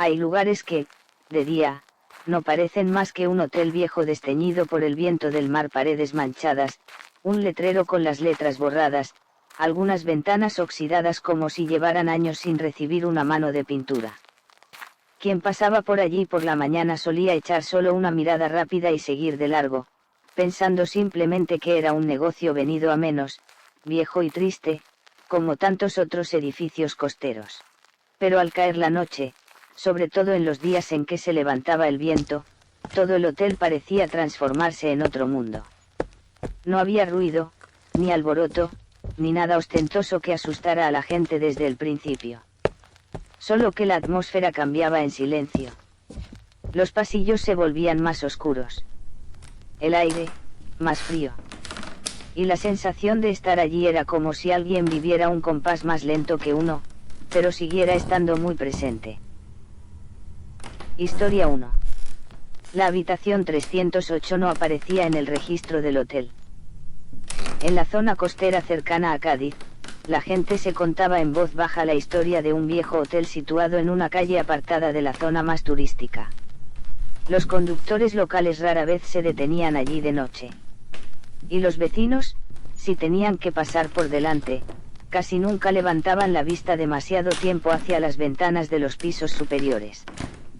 Hay lugares que, de día, no parecen más que un hotel viejo desteñido por el viento del mar, paredes manchadas, un letrero con las letras borradas, algunas ventanas oxidadas como si llevaran años sin recibir una mano de pintura. Quien pasaba por allí por la mañana solía echar solo una mirada rápida y seguir de largo, pensando simplemente que era un negocio venido a menos, viejo y triste, como tantos otros edificios costeros. Pero al caer la noche, sobre todo en los días en que se levantaba el viento, todo el hotel parecía transformarse en otro mundo. No había ruido, ni alboroto, ni nada ostentoso que asustara a la gente desde el principio. Solo que la atmósfera cambiaba en silencio. Los pasillos se volvían más oscuros. El aire, más frío. Y la sensación de estar allí era como si alguien viviera un compás más lento que uno, pero siguiera estando muy presente. Historia 1. La habitación 308 no aparecía en el registro del hotel. En la zona costera cercana a Cádiz, la gente se contaba en voz baja la historia de un viejo hotel situado en una calle apartada de la zona más turística. Los conductores locales rara vez se detenían allí de noche. Y los vecinos, si tenían que pasar por delante, casi nunca levantaban la vista demasiado tiempo hacia las ventanas de los pisos superiores.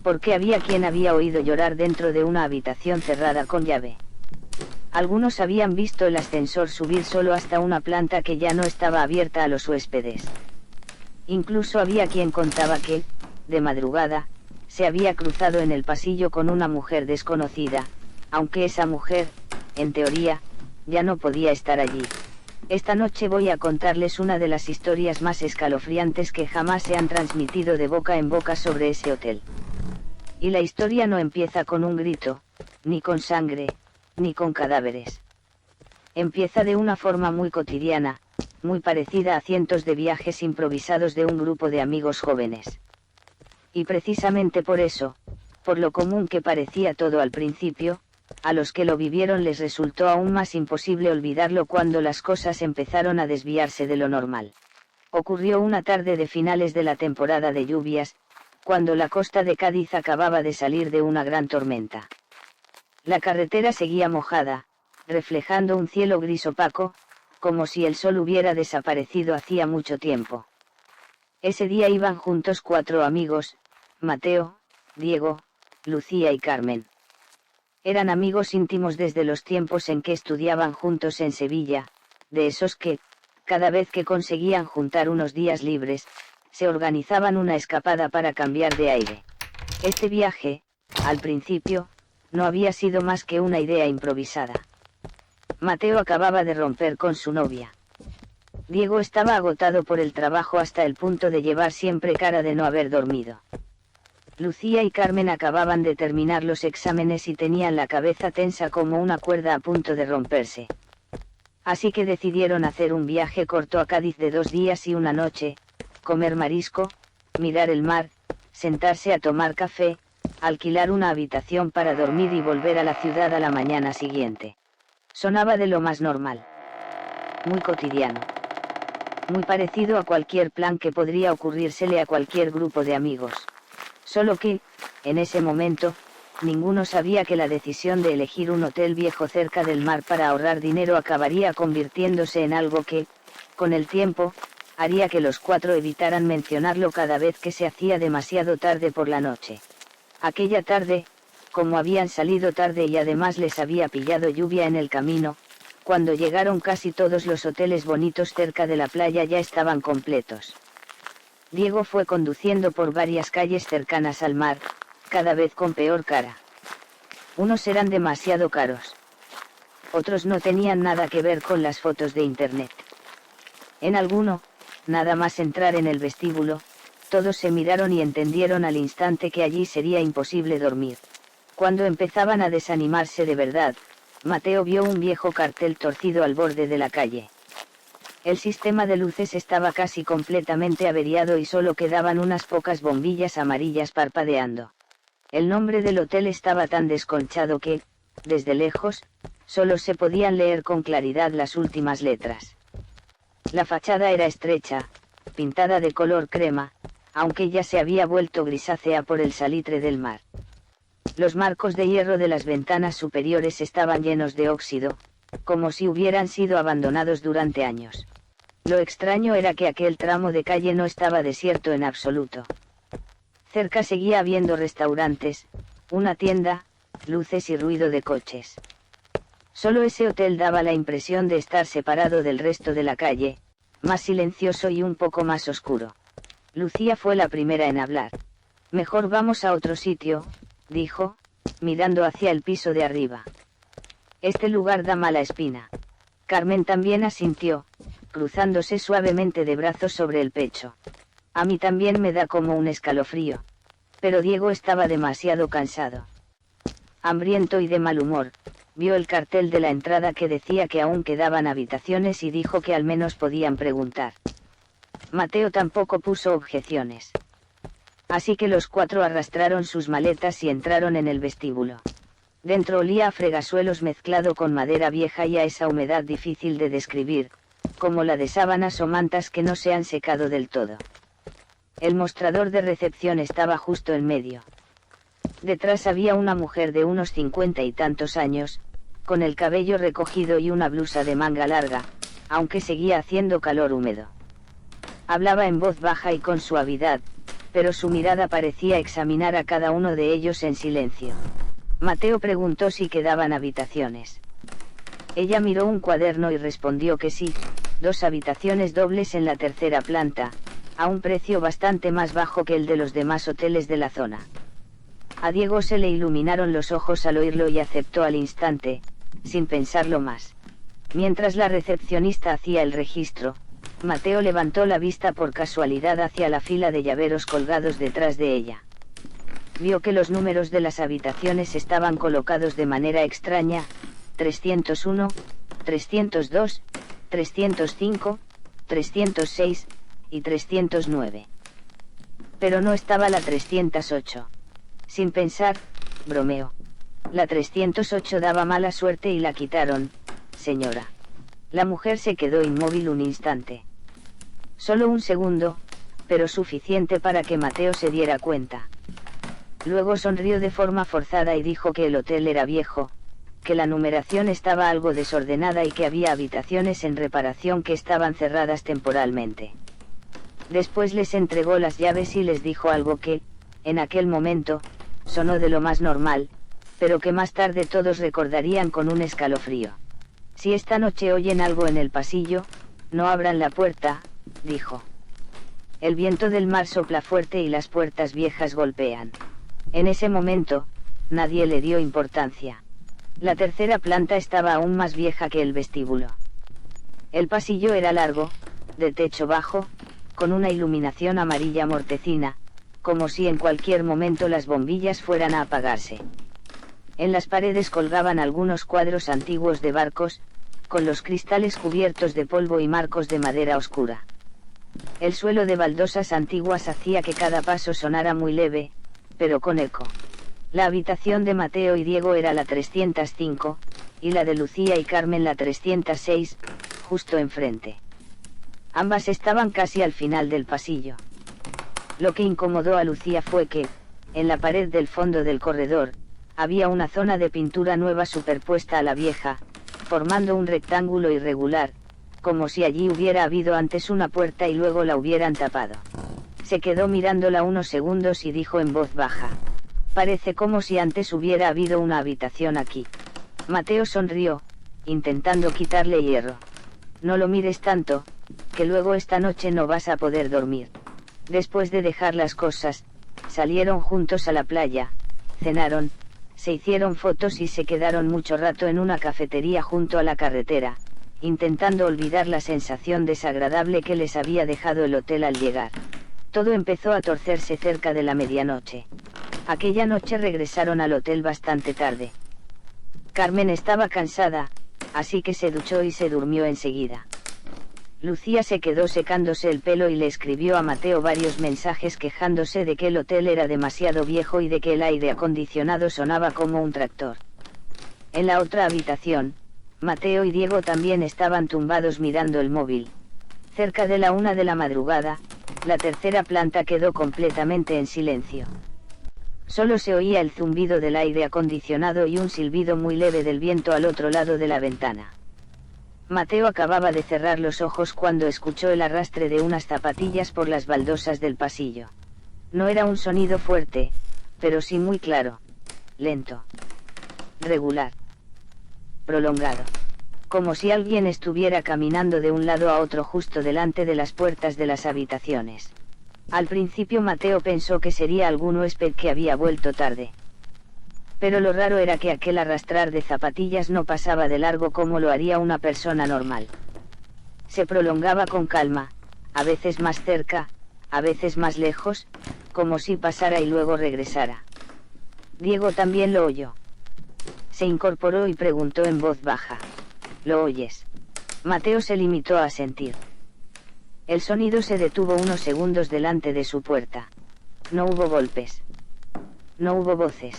Porque había quien había oído llorar dentro de una habitación cerrada con llave. Algunos habían visto el ascensor subir solo hasta una planta que ya no estaba abierta a los huéspedes. Incluso había quien contaba que, de madrugada, se había cruzado en el pasillo con una mujer desconocida, aunque esa mujer, en teoría, ya no podía estar allí. Esta noche voy a contarles una de las historias más escalofriantes que jamás se han transmitido de boca en boca sobre ese hotel. Y la historia no empieza con un grito, ni con sangre, ni con cadáveres. Empieza de una forma muy cotidiana, muy parecida a cientos de viajes improvisados de un grupo de amigos jóvenes. Y precisamente por eso, por lo común que parecía todo al principio, a los que lo vivieron les resultó aún más imposible olvidarlo cuando las cosas empezaron a desviarse de lo normal. Ocurrió una tarde de finales de la temporada de lluvias, cuando la costa de Cádiz acababa de salir de una gran tormenta. La carretera seguía mojada, reflejando un cielo gris opaco, como si el sol hubiera desaparecido hacía mucho tiempo. Ese día iban juntos 4 amigos, Mateo, Diego, Lucía y Carmen. Eran amigos íntimos desde los tiempos en que estudiaban juntos en Sevilla, de esos que, cada vez que conseguían juntar unos días libres, se organizaban una escapada para cambiar de aire. Este viaje, al principio, no había sido más que una idea improvisada. Mateo acababa de romper con su novia. Diego estaba agotado por el trabajo hasta el punto de llevar siempre cara de no haber dormido. Lucía y Carmen acababan de terminar los exámenes y tenían la cabeza tensa como una cuerda a punto de romperse. Así que decidieron hacer un viaje corto a Cádiz de 2 días y una noche, comer marisco, mirar el mar, sentarse a tomar café, alquilar una habitación para dormir y volver a la ciudad a la mañana siguiente. Sonaba de lo más normal. Muy cotidiano. Muy parecido a cualquier plan que podría ocurrírsele a cualquier grupo de amigos. Solo que, en ese momento, ninguno sabía que la decisión de elegir un hotel viejo cerca del mar para ahorrar dinero acabaría convirtiéndose en algo que, con el tiempo, haría que los 4 evitaran mencionarlo cada vez que se hacía demasiado tarde por la noche. Aquella tarde, como habían salido tarde y además les había pillado lluvia en el camino, cuando llegaron casi todos los hoteles bonitos cerca de la playa ya estaban completos. Diego fue conduciendo por varias calles cercanas al mar, cada vez con peor cara. Unos eran demasiado caros. Otros no tenían nada que ver con las fotos de internet. En alguno, nada más entrar en el vestíbulo, todos se miraron y entendieron al instante que allí sería imposible dormir. Cuando empezaban a desanimarse de verdad, Mateo vio un viejo cartel torcido al borde de la calle. El sistema de luces estaba casi completamente averiado y solo quedaban unas pocas bombillas amarillas parpadeando. El nombre del hotel estaba tan desconchado que, desde lejos, solo se podían leer con claridad las últimas letras. La fachada era estrecha, pintada de color crema, aunque ya se había vuelto grisácea por el salitre del mar. Los marcos de hierro de las ventanas superiores estaban llenos de óxido, como si hubieran sido abandonados durante años. Lo extraño era que aquel tramo de calle no estaba desierto en absoluto. Cerca seguía habiendo restaurantes, una tienda, luces y ruido de coches. Solo ese hotel daba la impresión de estar separado del resto de la calle, más silencioso y un poco más oscuro. Lucía fue la primera en hablar. «Mejor vamos a otro sitio», dijo, mirando hacia el piso de arriba. «Este lugar da mala espina». Carmen también asintió, cruzándose suavemente de brazos sobre el pecho. «A mí también me da como un escalofrío». Pero Diego estaba demasiado cansado. Hambriento y de mal humor, vio el cartel de la entrada que decía que aún quedaban habitaciones y dijo que al menos podían preguntar. Mateo tampoco puso objeciones. Así que los cuatro arrastraron sus maletas y entraron en el vestíbulo. Dentro olía a fregasuelos mezclado con madera vieja y a esa humedad difícil de describir, como la de sábanas o mantas que no se han secado del todo. El mostrador de recepción estaba justo en medio. Detrás había una mujer de unos 50 y tantos años, con el cabello recogido y una blusa de manga larga, aunque seguía haciendo calor húmedo. Hablaba en voz baja y con suavidad, pero su mirada parecía examinar a cada uno de ellos en silencio. Mateo preguntó si quedaban habitaciones. Ella miró un cuaderno y respondió que sí, 2 habitaciones dobles en la tercera planta, a un precio bastante más bajo que el de los demás hoteles de la zona. A Diego se le iluminaron los ojos al oírlo y aceptó al instante, sin pensarlo más. Mientras la recepcionista hacía el registro, Mateo levantó la vista por casualidad hacia la fila de llaveros colgados detrás de ella. Vio que los números de las habitaciones estaban colocados de manera extraña: 301, 302, 305, 306 y 309. Pero no estaba la 308. Sin pensar, bromeó. La 308 daba mala suerte y la quitaron, señora. La mujer se quedó inmóvil un instante. Solo un segundo, pero suficiente para que Mateo se diera cuenta. Luego sonrió de forma forzada y dijo que el hotel era viejo, que la numeración estaba algo desordenada y que había habitaciones en reparación que estaban cerradas temporalmente. Después les entregó las llaves y les dijo algo que, en aquel momento, sonó de lo más normal, pero que más tarde todos recordarían con un escalofrío. «Si esta noche oyen algo en el pasillo, no abran la puerta», dijo. «El viento del mar sopla fuerte y las puertas viejas golpean». En ese momento, nadie le dio importancia. La tercera planta estaba aún más vieja que el vestíbulo. El pasillo era largo, de techo bajo, con una iluminación amarilla mortecina, como si en cualquier momento las bombillas fueran a apagarse. En las paredes colgaban algunos cuadros antiguos de barcos, con los cristales cubiertos de polvo y marcos de madera oscura. El suelo de baldosas antiguas hacía que cada paso sonara muy leve, pero con eco. La habitación de Mateo y Diego era la 305, y la de Lucía y Carmen la 306, justo enfrente. Ambas estaban casi al final del pasillo. Lo que incomodó a Lucía fue que, en la pared del fondo del corredor, había una zona de pintura nueva superpuesta a la vieja, formando un rectángulo irregular, como si allí hubiera habido antes una puerta y luego la hubieran tapado. Se quedó mirándola unos segundos y dijo en voz baja: «Parece como si antes hubiera habido una habitación aquí». Mateo sonrió, intentando quitarle hierro. «No lo mires tanto, que luego esta noche no vas a poder dormir». Después de dejar las cosas, salieron juntos a la playa, cenaron, se hicieron fotos y se quedaron mucho rato en una cafetería junto a la carretera, intentando olvidar la sensación desagradable que les había dejado el hotel al llegar. Todo empezó a torcerse cerca de la medianoche. Aquella noche regresaron al hotel bastante tarde. Carmen estaba cansada, así que se duchó y se durmió enseguida. Lucía se quedó secándose el pelo y le escribió a Mateo varios mensajes quejándose de que el hotel era demasiado viejo y de que el aire acondicionado sonaba como un tractor. En la otra habitación, Mateo y Diego también estaban tumbados mirando el móvil. Cerca de la 1 de la madrugada, la tercera planta quedó completamente en silencio. Solo se oía el zumbido del aire acondicionado y un silbido muy leve del viento al otro lado de la ventana. Mateo acababa de cerrar los ojos cuando escuchó el arrastre de unas zapatillas por las baldosas del pasillo. No era un sonido fuerte, pero sí muy claro, lento, regular, prolongado, como si alguien estuviera caminando de un lado a otro justo delante de las puertas de las habitaciones. Al principio Mateo pensó que sería algún huésped que había vuelto tarde. Pero lo raro era que aquel arrastrar de zapatillas no pasaba de largo como lo haría una persona normal. Se prolongaba con calma, a veces más cerca, a veces más lejos, como si pasara y luego regresara. Diego también lo oyó. Se incorporó y preguntó en voz baja: ¿Lo oyes? Mateo se limitó a sentir. El sonido se detuvo unos segundos delante de su puerta. No hubo golpes. No hubo voces.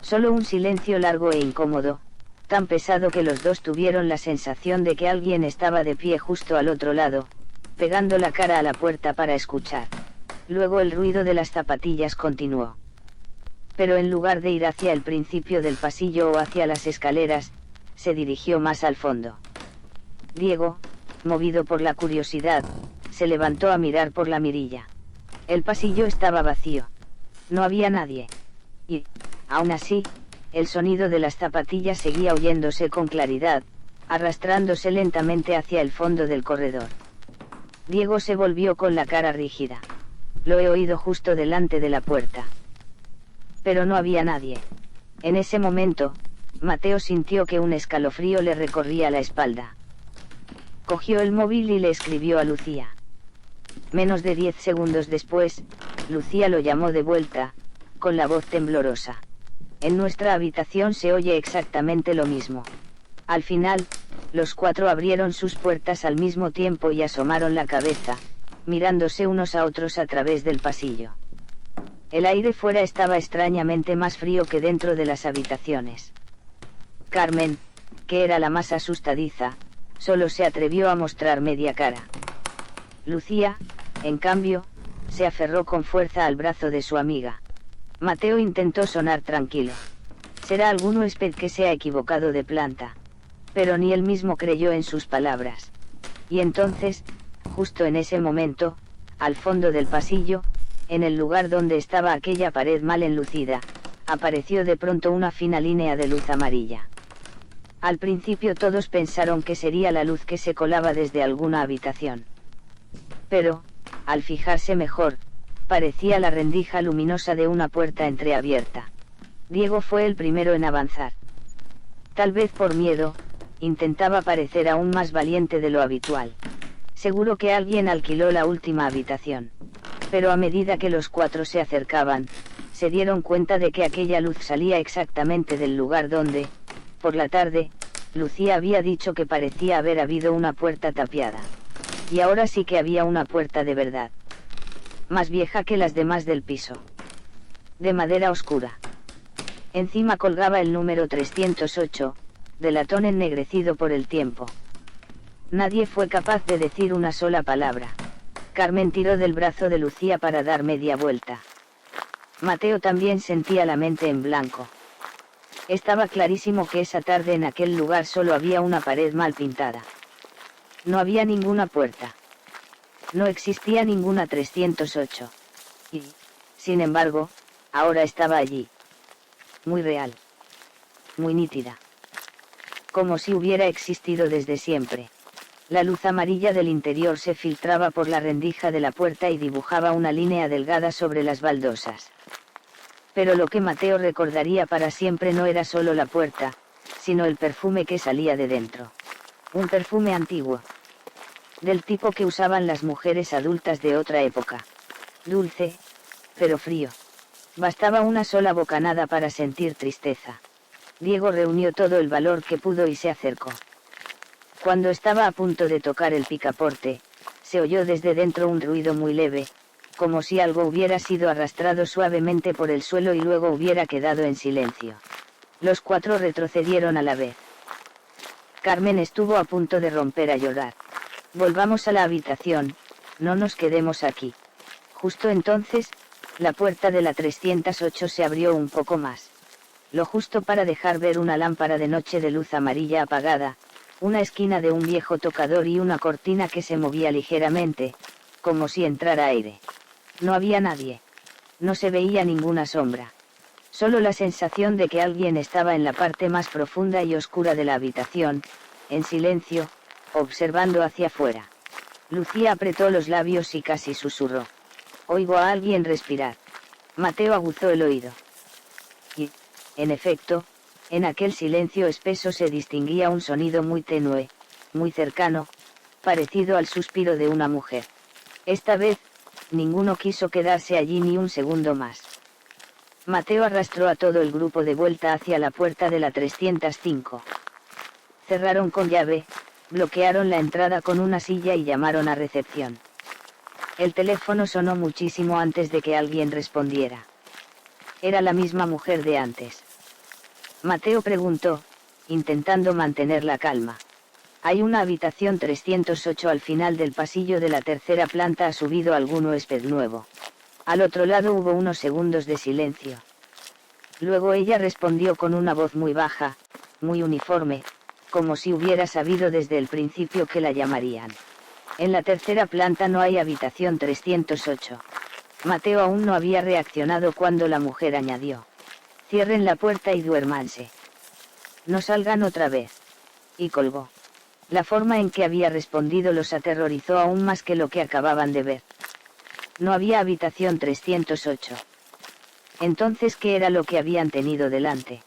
Solo un silencio largo e incómodo, tan pesado que los dos tuvieron la sensación de que alguien estaba de pie justo al otro lado, pegando la cara a la puerta para escuchar. Luego el ruido de las zapatillas continuó. Pero en lugar de ir hacia el principio del pasillo o hacia las escaleras, se dirigió más al fondo. Diego, movido por la curiosidad, se levantó a mirar por la mirilla. El pasillo estaba vacío. No había nadie. Y, aún así, el sonido de las zapatillas seguía oyéndose con claridad, arrastrándose lentamente hacia el fondo del corredor. Diego se volvió con la cara rígida. Lo he oído justo delante de la puerta. Pero no había nadie. En ese momento, Mateo sintió que un escalofrío le recorría la espalda. Cogió el móvil y le escribió a Lucía. Menos de 10 segundos después, Lucía lo llamó de vuelta, con la voz temblorosa. En nuestra habitación se oye exactamente lo mismo. Al final, los cuatro abrieron sus puertas al mismo tiempo y asomaron la cabeza, mirándose unos a otros a través del pasillo. El aire fuera estaba extrañamente más frío que dentro de las habitaciones. Carmen, que era la más asustadiza, solo se atrevió a mostrar media cara. Lucía, en cambio, se aferró con fuerza al brazo de su amiga. Mateo intentó sonar tranquilo. Será algún huésped que se ha equivocado de planta. Pero ni él mismo creyó en sus palabras. Y entonces, justo en ese momento, al fondo del pasillo, en el lugar donde estaba aquella pared mal enlucida, apareció de pronto una fina línea de luz amarilla. Al principio todos pensaron que sería la luz que se colaba desde alguna habitación. Pero, al fijarse mejor, parecía la rendija luminosa de una puerta entreabierta. Diego fue el primero en avanzar. Tal vez por miedo, intentaba parecer aún más valiente de lo habitual. Seguro que alguien alquiló la última habitación. Pero a medida que los cuatro se acercaban, se dieron cuenta de que aquella luz salía exactamente del lugar donde, por la tarde, Lucía había dicho que parecía haber habido una puerta tapiada. Y ahora sí que había una puerta de verdad. Más vieja que las demás del piso. De madera oscura. Encima colgaba el número 308, de latón ennegrecido por el tiempo. Nadie fue capaz de decir una sola palabra. Carmen tiró del brazo de Lucía para dar media vuelta. Mateo también sentía la mente en blanco. Estaba clarísimo que esa tarde en aquel lugar solo había una pared mal pintada. No había ninguna puerta. No existía ninguna 308. Y, sin embargo, ahora estaba allí. Muy real. Muy nítida. Como si hubiera existido desde siempre. La luz amarilla del interior se filtraba por la rendija de la puerta y dibujaba una línea delgada sobre las baldosas. Pero lo que Mateo recordaría para siempre no era solo la puerta, sino el perfume que salía de dentro. Un perfume antiguo. Del tipo que usaban las mujeres adultas de otra época. Dulce, pero frío. Bastaba una sola bocanada para sentir tristeza. Diego reunió todo el valor que pudo y se acercó. Cuando estaba a punto de tocar el picaporte, se oyó desde dentro un ruido muy leve, como si algo hubiera sido arrastrado suavemente por el suelo y luego hubiera quedado en silencio. Los cuatro retrocedieron a la vez. Carmen estuvo a punto de romper a llorar. Volvamos a la habitación, no nos quedemos aquí. Justo entonces, la puerta de la 308 se abrió un poco más. Lo justo para dejar ver una lámpara de noche de luz amarilla apagada, una esquina de un viejo tocador y una cortina que se movía ligeramente, como si entrara aire. No había nadie. No se veía ninguna sombra. Solo la sensación de que alguien estaba en la parte más profunda y oscura de la habitación, en silencio, observando hacia afuera. Lucía apretó los labios y casi susurró. Oigo a alguien respirar. Mateo aguzó el oído. Y, en efecto, en aquel silencio espeso se distinguía un sonido muy tenue, muy cercano, parecido al suspiro de una mujer. Esta vez, ninguno quiso quedarse allí ni un segundo más. Mateo arrastró a todo el grupo de vuelta hacia la puerta de la 305. Cerraron con llave, bloquearon la entrada con una silla y llamaron a recepción. El teléfono sonó muchísimo antes de que alguien respondiera. Era la misma mujer de antes. Mateo preguntó, intentando mantener la calma. Hay una habitación 308 al final del pasillo de la tercera planta. ¿Ha subido algún huésped nuevo? Al otro lado hubo unos segundos de silencio. Luego ella respondió con una voz muy baja, muy uniforme, como si hubiera sabido desde el principio que la llamarían. En la tercera planta no hay habitación 308. Mateo aún no había reaccionado cuando la mujer añadió. Cierren la puerta y duérmanse. No salgan otra vez. Y colgó. La forma en que había respondido los aterrorizó aún más que lo que acababan de ver. No había habitación 308. Entonces, ¿qué era lo que habían tenido delante?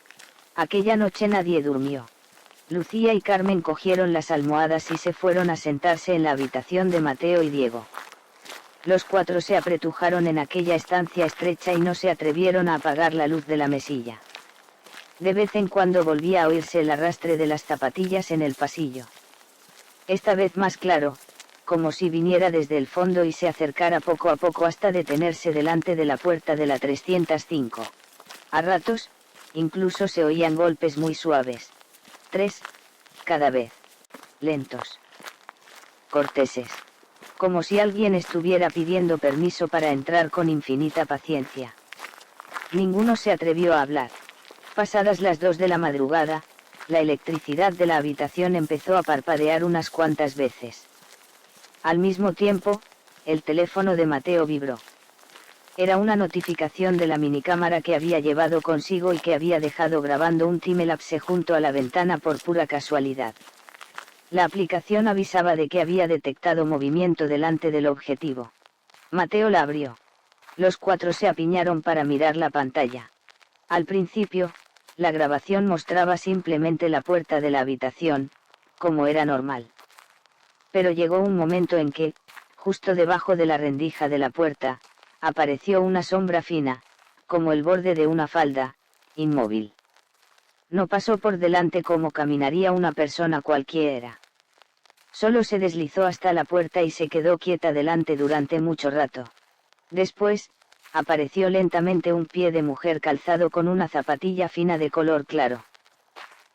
Aquella noche nadie durmió. Lucía y Carmen cogieron las almohadas y se fueron a sentarse en la habitación de Mateo y Diego. Los cuatro se apretujaron en aquella estancia estrecha y no se atrevieron a apagar la luz de la mesilla. De vez en cuando volvía a oírse el arrastre de las zapatillas en el pasillo. Esta vez más claro, como si viniera desde el fondo y se acercara poco a poco hasta detenerse delante de la puerta de la 305. A ratos, incluso se oían golpes muy suaves. 3, cada vez. Lentos. Corteses. Como si alguien estuviera pidiendo permiso para entrar con infinita paciencia. Ninguno se atrevió a hablar. Pasadas las 2 de la madrugada, la electricidad de la habitación empezó a parpadear unas cuantas veces. Al mismo tiempo, el teléfono de Mateo vibró. Era una notificación de la minicámara que había llevado consigo y que había dejado grabando un timelapse junto a la ventana por pura casualidad. La aplicación avisaba de que había detectado movimiento delante del objetivo. Mateo la abrió. Los cuatro se apiñaron para mirar la pantalla. Al principio, la grabación mostraba simplemente la puerta de la habitación, como era normal. Pero llegó un momento en que, justo debajo de la rendija de la puerta, apareció una sombra fina, como el borde de una falda, inmóvil. No pasó por delante como caminaría una persona cualquiera. Solo se deslizó hasta la puerta y se quedó quieta delante durante mucho rato. Después, apareció lentamente un pie de mujer calzado con una zapatilla fina de color claro.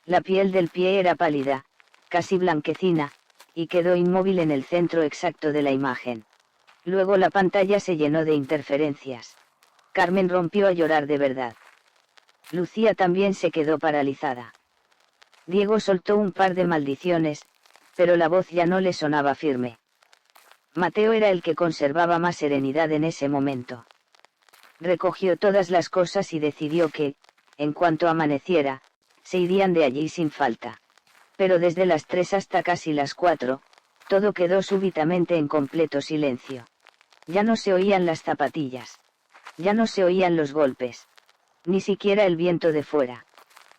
La piel del pie era pálida, casi blanquecina, y quedó inmóvil en el centro exacto de la imagen. Luego la pantalla se llenó de interferencias. Carmen rompió a llorar de verdad. Lucía también se quedó paralizada. Diego soltó un par de maldiciones, pero la voz ya no le sonaba firme. Mateo era el que conservaba más serenidad en ese momento. Recogió todas las cosas y decidió que, en cuanto amaneciera, se irían de allí sin falta. Pero desde las 3 hasta casi las 4, todo quedó súbitamente en completo silencio. Ya no se oían las zapatillas. Ya no se oían los golpes. Ni siquiera el viento de fuera.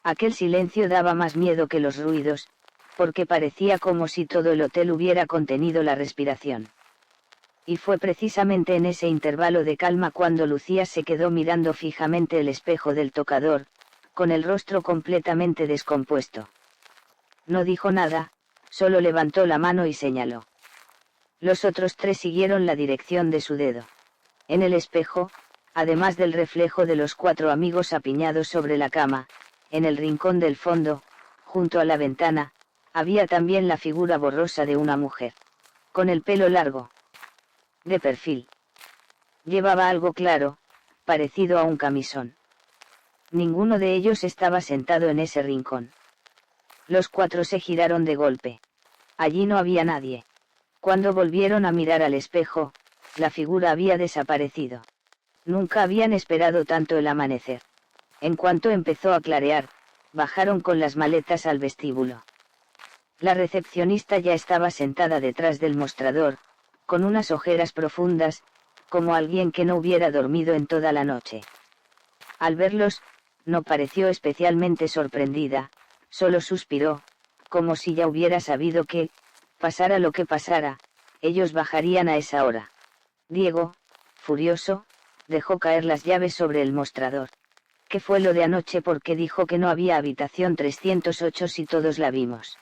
Aquel silencio daba más miedo que los ruidos, porque parecía como si todo el hotel hubiera contenido la respiración. Y fue precisamente en ese intervalo de calma cuando Lucía se quedó mirando fijamente el espejo del tocador, con el rostro completamente descompuesto. No dijo nada, solo levantó la mano y señaló. Los otros tres siguieron la dirección de su dedo. En el espejo, además del reflejo de los cuatro amigos apiñados sobre la cama, en el rincón del fondo, junto a la ventana, había también la figura borrosa de una mujer. Con el pelo largo. de perfil. Llevaba algo claro, parecido a un camisón. Ninguno de ellos estaba sentado en ese rincón. Los cuatro se giraron de golpe. Allí no había nadie. Cuando volvieron a mirar al espejo, la figura había desaparecido. Nunca habían esperado tanto el amanecer. En cuanto empezó a clarear, bajaron con las maletas al vestíbulo. La recepcionista ya estaba sentada detrás del mostrador, con unas ojeras profundas, como alguien que no hubiera dormido en toda la noche. Al verlos, no pareció especialmente sorprendida, solo suspiró, como si ya hubiera sabido que, pasara lo que pasara, ellos bajarían a esa hora. Diego, furioso, dejó caer las llaves sobre el mostrador. ¿Qué fue lo de anoche? Porque dijo que no había habitación 308 si todos la vimos.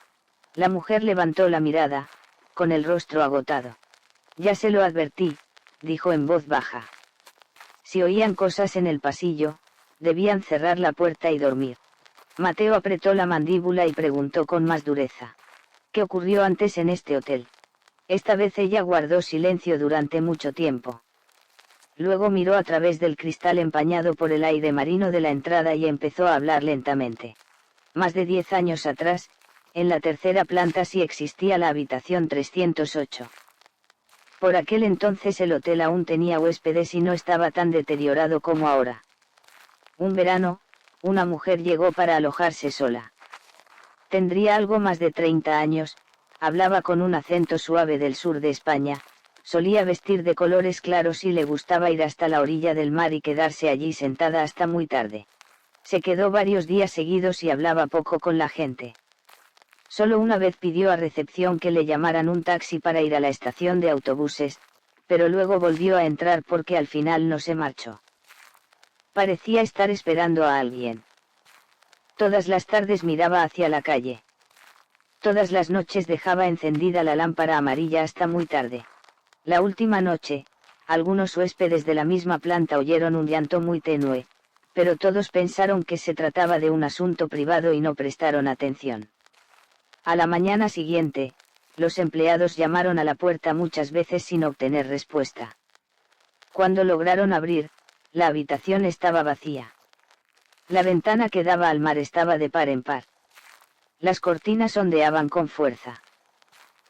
La mujer levantó la mirada, con el rostro agotado. Ya se lo advertí, dijo en voz baja. Si oían cosas en el pasillo, debían cerrar la puerta y dormir. Mateo apretó la mandíbula y preguntó con más dureza. ¿Qué ocurrió antes en este hotel? Esta vez ella guardó silencio durante mucho tiempo. Luego miró a través del cristal empañado por el aire marino de la entrada y empezó a hablar lentamente. Más de 10 años atrás, en la tercera planta sí existía la habitación 308. Por aquel entonces el hotel aún tenía huéspedes y no estaba tan deteriorado como ahora. Un verano, una mujer llegó para alojarse sola. Tendría algo más de 30 años, hablaba con un acento suave del sur de España, solía vestir de colores claros y le gustaba ir hasta la orilla del mar y quedarse allí sentada hasta muy tarde. Se quedó varios días seguidos y hablaba poco con la gente. Solo una vez pidió a recepción que le llamaran un taxi para ir a la estación de autobuses, pero luego volvió a entrar porque al final no se marchó. Parecía estar esperando a alguien. Todas las tardes miraba hacia la calle. Todas las noches dejaba encendida la lámpara amarilla hasta muy tarde. La última noche, algunos huéspedes de la misma planta oyeron un llanto muy tenue, pero todos pensaron que se trataba de un asunto privado y no prestaron atención. A la mañana siguiente, los empleados llamaron a la puerta muchas veces sin obtener respuesta. Cuando lograron abrir, la habitación estaba vacía. La ventana que daba al mar estaba de par en par. Las cortinas ondeaban con fuerza.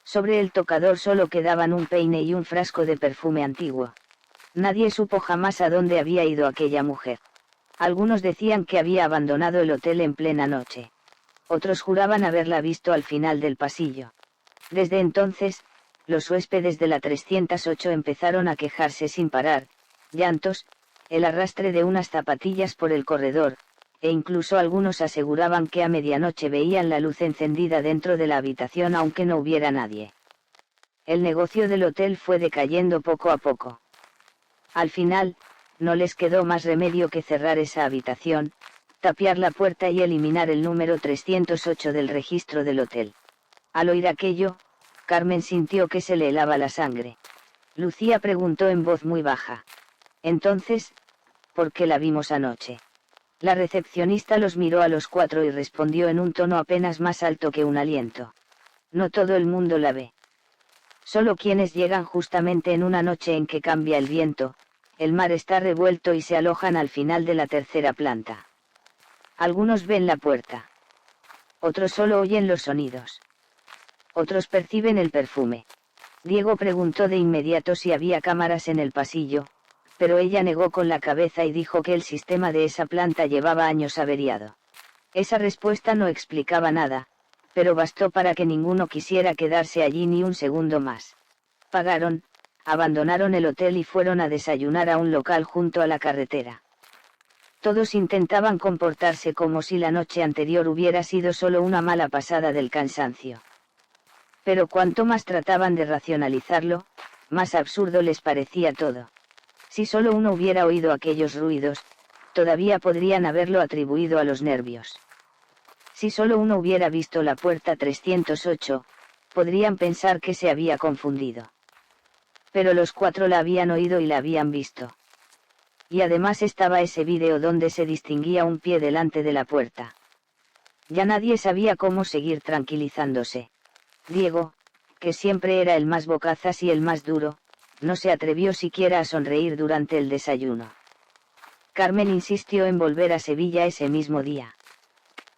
Sobre el tocador solo quedaban un peine y un frasco de perfume antiguo. Nadie supo jamás a dónde había ido aquella mujer. Algunos decían que había abandonado el hotel en plena noche. Otros juraban haberla visto al final del pasillo. Desde entonces, los huéspedes de la 308 empezaron a quejarse sin parar, llantos, el arrastre de unas zapatillas por el corredor, e incluso algunos aseguraban que a medianoche veían la luz encendida dentro de la habitación aunque no hubiera nadie. El negocio del hotel fue decayendo poco a poco. Al final, no les quedó más remedio que cerrar esa habitación, tapiar la puerta y eliminar el número 308 del registro del hotel. Al oír aquello, Carmen sintió que se le helaba la sangre. Lucía preguntó en voz muy baja. Entonces, ¿por qué la vimos anoche? La recepcionista los miró a los cuatro y respondió en un tono apenas más alto que un aliento. No todo el mundo la ve. Solo quienes llegan justamente en una noche en que cambia el viento, el mar está revuelto y se alojan al final de la tercera planta. Algunos ven la puerta. Otros solo oyen los sonidos. Otros perciben el perfume. Diego preguntó de inmediato si había cámaras en el pasillo, pero ella negó con la cabeza y dijo que el sistema de esa planta llevaba años averiado. Esa respuesta no explicaba nada, pero bastó para que ninguno quisiera quedarse allí ni un segundo más. Pagaron, abandonaron el hotel y fueron a desayunar a un local junto a la carretera. Todos intentaban comportarse como si la noche anterior hubiera sido solo una mala pasada del cansancio. Pero cuanto más trataban de racionalizarlo, más absurdo les parecía todo. Si solo uno hubiera oído aquellos ruidos, todavía podrían haberlo atribuido a los nervios. Si solo uno hubiera visto la puerta 308, podrían pensar que se había confundido. Pero los cuatro la habían oído y la habían visto. Y además estaba ese vídeo donde se distinguía un pie delante de la puerta. Ya nadie sabía cómo seguir tranquilizándose. Diego, que siempre era el más bocazas y el más duro, no se atrevió siquiera a sonreír durante el desayuno. Carmen insistió en volver a Sevilla ese mismo día.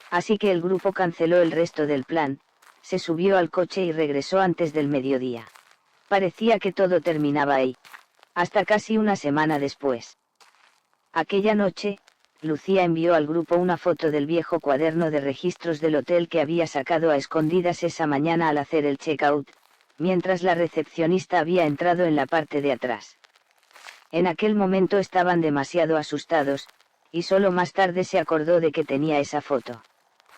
Así que el grupo canceló el resto del plan, se subió al coche y regresó antes del mediodía. Parecía que todo terminaba ahí. Hasta casi una semana después. Aquella noche, Lucía envió al grupo una foto del viejo cuaderno de registros del hotel que había sacado a escondidas esa mañana al hacer el check-out, mientras la recepcionista había entrado en la parte de atrás. En aquel momento estaban demasiado asustados, y solo más tarde se acordó de que tenía esa foto.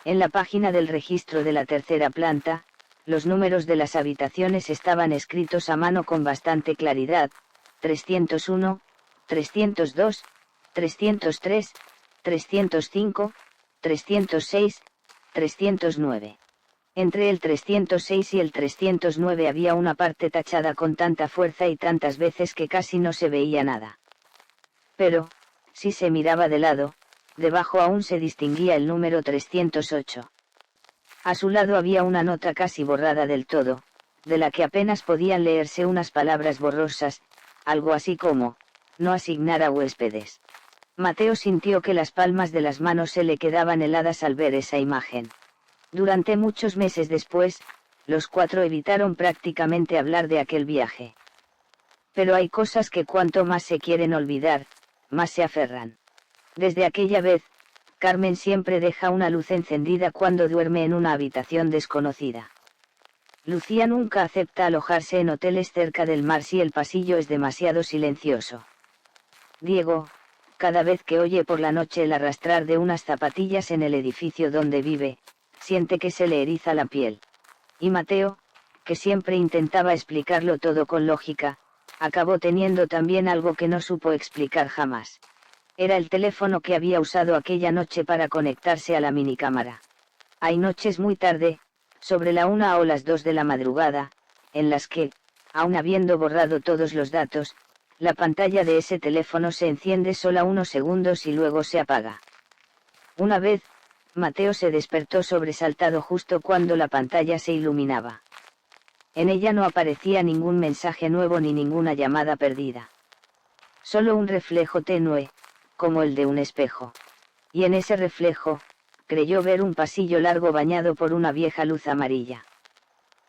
En la página del registro de la tercera planta, los números de las habitaciones estaban escritos a mano con bastante claridad: 301, 302, 303, 305, 306, 309. Entre el 306 y el 309 había una parte tachada con tanta fuerza y tantas veces que casi no se veía nada. Pero, si se miraba de lado, debajo aún se distinguía el número 308. A su lado había una nota casi borrada del todo, de la que apenas podían leerse unas palabras borrosas, algo así como: no asignar a huéspedes. Mateo sintió que las palmas de las manos se le quedaban heladas al ver esa imagen. Durante muchos meses después, los cuatro evitaron prácticamente hablar de aquel viaje. Pero hay cosas que cuanto más se quieren olvidar, más se aferran. Desde aquella vez, Carmen siempre deja una luz encendida cuando duerme en una habitación desconocida. Lucía nunca acepta alojarse en hoteles cerca del mar si el pasillo es demasiado silencioso. Diego, cada vez que oye por la noche el arrastrar de unas zapatillas en el edificio donde vive, siente que se le eriza la piel. Y Mateo, que siempre intentaba explicarlo todo con lógica, acabó teniendo también algo que no supo explicar jamás. Era el teléfono que había usado aquella noche para conectarse a la minicámara. Hay noches muy tarde, sobre la 1 o las 2 de la madrugada, en las que, aun habiendo borrado todos los datos, la pantalla de ese teléfono se enciende sola unos segundos y luego se apaga. Una vez, Mateo se despertó sobresaltado justo cuando la pantalla se iluminaba. En ella no aparecía ningún mensaje nuevo ni ninguna llamada perdida. Solo un reflejo tenue, como el de un espejo. Y en ese reflejo, creyó ver un pasillo largo bañado por una vieja luz amarilla.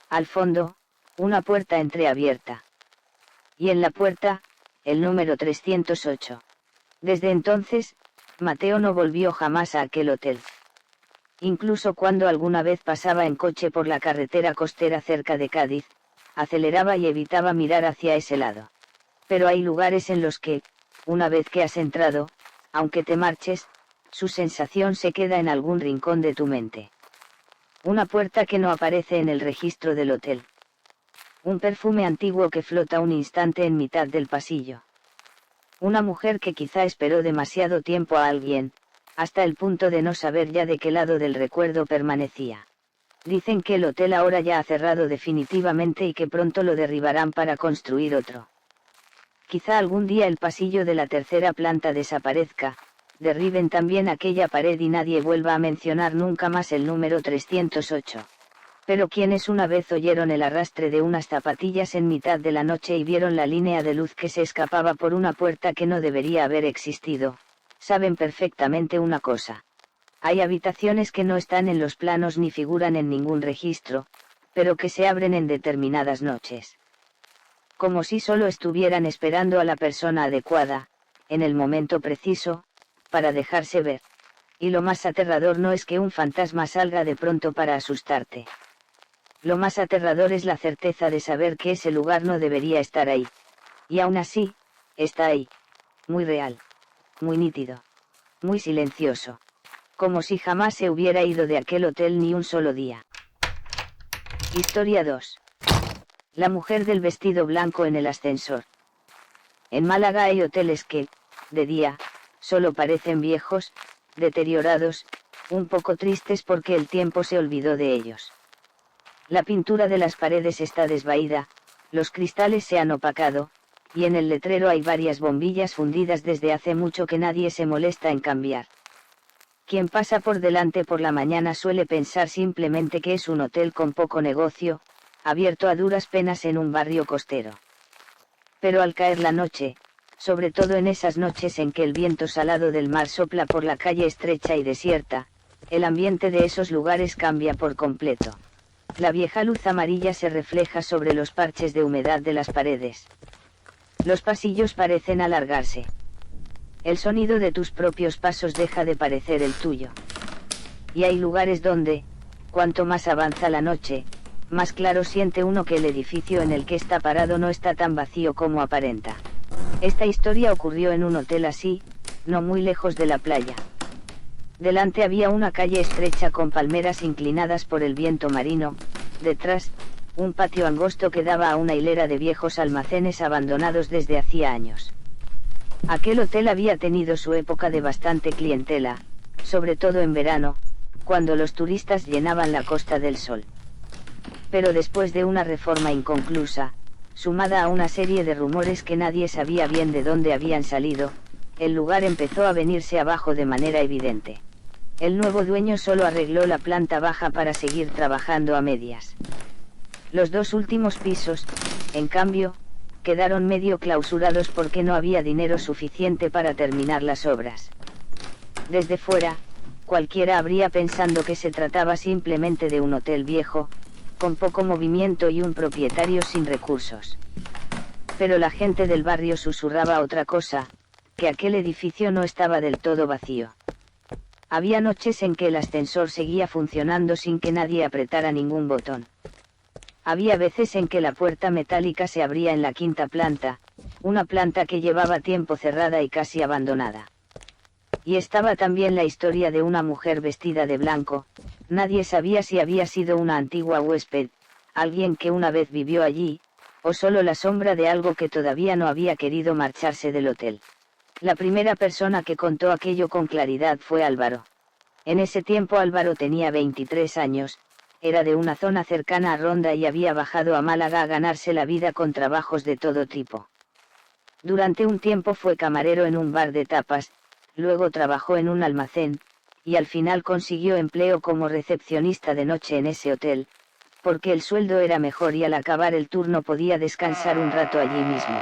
Al fondo, una puerta entreabierta. Y en la puerta, el número 308. Desde entonces, Mateo no volvió jamás a aquel hotel. Incluso cuando alguna vez pasaba en coche por la carretera costera cerca de Cádiz, aceleraba y evitaba mirar hacia ese lado. Pero hay lugares en los que, una vez que has entrado, aunque te marches, su sensación se queda en algún rincón de tu mente. Una puerta que no aparece en el registro del hotel. Un perfume antiguo que flota un instante en mitad del pasillo. Una mujer que quizá esperó demasiado tiempo a alguien, hasta el punto de no saber ya de qué lado del recuerdo permanecía. Dicen que el hotel ahora ya ha cerrado definitivamente y que pronto lo derribarán para construir otro. Quizá algún día el pasillo de la tercera planta desaparezca, derriben también aquella pared y nadie vuelva a mencionar nunca más el número 308. Pero quienes una vez oyeron el arrastre de unas zapatillas en mitad de la noche y vieron la línea de luz que se escapaba por una puerta que no debería haber existido, saben perfectamente una cosa. Hay habitaciones que no están en los planos ni figuran en ningún registro, pero que se abren en determinadas noches. Como si solo estuvieran esperando a la persona adecuada, en el momento preciso, para dejarse ver. Y lo más aterrador no es que un fantasma salga de pronto para asustarte. Lo más aterrador es la certeza de saber que ese lugar no debería estar ahí. Y aún así, está ahí. Muy real. Muy nítido. Muy silencioso. Como si jamás se hubiera ido de aquel hotel ni un solo día. Historia 2. La mujer del vestido blanco en el ascensor. En Málaga hay hoteles que, de día, solo parecen viejos, deteriorados, un poco tristes porque el tiempo se olvidó de ellos. La pintura de las paredes está desvaída, los cristales se han opacado, y en el letrero hay varias bombillas fundidas desde hace mucho que nadie se molesta en cambiar. Quien pasa por delante por la mañana suele pensar simplemente que es un hotel con poco negocio, abierto a duras penas en un barrio costero. Pero al caer la noche, sobre todo en esas noches en que el viento salado del mar sopla por la calle estrecha y desierta, el ambiente de esos lugares cambia por completo. La vieja luz amarilla se refleja sobre los parches de humedad de las paredes. Los pasillos parecen alargarse. El sonido de tus propios pasos deja de parecer el tuyo. Y hay lugares donde, cuanto más avanza la noche, más claro siente uno que el edificio en el que está parado no está tan vacío como aparenta. Esta historia ocurrió en un hotel así, no muy lejos de la playa. Delante había una calle estrecha con palmeras inclinadas por el viento marino, detrás, un patio angosto que daba a una hilera de viejos almacenes abandonados desde hacía años. Aquel hotel había tenido su época de bastante clientela, sobre todo en verano, cuando los turistas llenaban la Costa del Sol. Pero después de una reforma inconclusa, sumada a una serie de rumores que nadie sabía bien de dónde habían salido, el lugar empezó a venirse abajo de manera evidente. El nuevo dueño solo arregló la planta baja para seguir trabajando a medias. Los dos últimos pisos, en cambio, quedaron medio clausurados porque no había dinero suficiente para terminar las obras. Desde fuera, cualquiera habría pensando que se trataba simplemente de un hotel viejo, con poco movimiento y un propietario sin recursos. Pero la gente del barrio susurraba otra cosa, que aquel edificio no estaba del todo vacío. Había noches en que el ascensor seguía funcionando sin que nadie apretara ningún botón. Había veces en que la puerta metálica se abría en la quinta planta, una planta que llevaba tiempo cerrada y casi abandonada. Y estaba también la historia de una mujer vestida de blanco. Nadie sabía si había sido una antigua huésped, alguien que una vez vivió allí, o solo la sombra de algo que todavía no había querido marcharse del hotel. La primera persona que contó aquello con claridad fue Álvaro. En ese tiempo Álvaro tenía 23 años, era de una zona cercana a Ronda y había bajado a Málaga a ganarse la vida con trabajos de todo tipo. Durante un tiempo fue camarero en un bar de tapas, luego trabajó en un almacén, y al final consiguió empleo como recepcionista de noche en ese hotel, porque el sueldo era mejor y al acabar el turno podía descansar un rato allí mismo.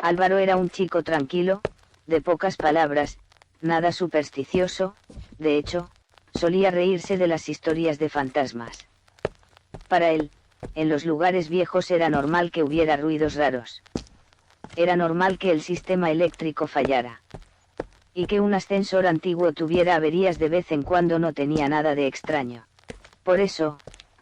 Álvaro era un chico tranquilo, de pocas palabras, nada supersticioso, de hecho, solía reírse de las historias de fantasmas. Para él, en los lugares viejos era normal que hubiera ruidos raros. Era normal que el sistema eléctrico fallara. Y que un ascensor antiguo tuviera averías de vez en cuando no tenía nada de extraño. Por eso,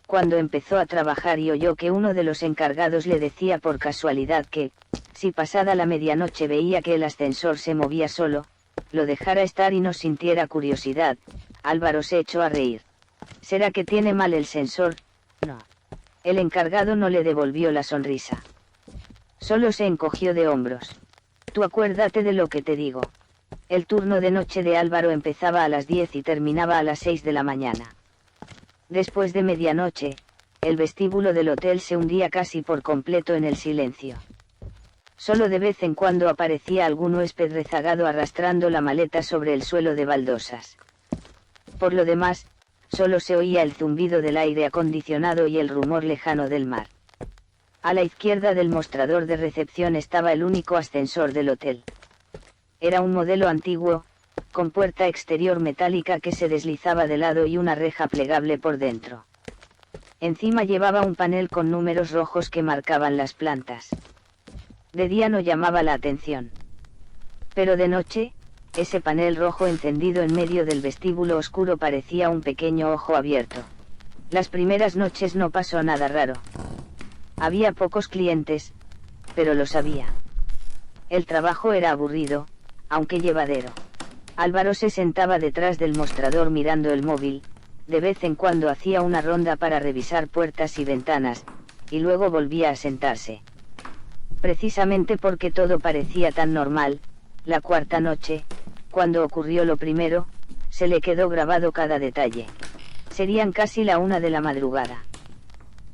cuando empezó a trabajar y oyó que uno de los encargados le decía por casualidad que, si pasada la medianoche veía que el ascensor se movía solo, lo dejara estar y no sintiera curiosidad, Álvaro se echó a reír. ¿Será que tiene mal el sensor? No. El encargado no le devolvió la sonrisa. Solo se encogió de hombros. Tú acuérdate de lo que te digo. El turno de noche de Álvaro empezaba a las 10 y terminaba a las 6 de la mañana. Después de medianoche, el vestíbulo del hotel se hundía casi por completo en el silencio. Solo de vez en cuando aparecía algún huésped rezagado arrastrando la maleta sobre el suelo de baldosas. Por lo demás, solo se oía el zumbido del aire acondicionado y el rumor lejano del mar. A la izquierda del mostrador de recepción estaba el único ascensor del hotel. Era un modelo antiguo, con puerta exterior metálica que se deslizaba de lado y una reja plegable por dentro. Encima llevaba un panel con números rojos que marcaban las plantas. De día no llamaba la atención. Pero de noche, ese panel rojo encendido en medio del vestíbulo oscuro parecía un pequeño ojo abierto. Las primeras noches no pasó nada raro. Había pocos clientes, pero los había. El trabajo era aburrido, aunque llevadero. Álvaro se sentaba detrás del mostrador mirando el móvil, de vez en cuando hacía una ronda para revisar puertas y ventanas, y luego volvía a sentarse. Precisamente porque todo parecía tan normal, la cuarta noche, cuando ocurrió lo primero, se le quedó grabado cada detalle. Serían casi la 1 de la madrugada.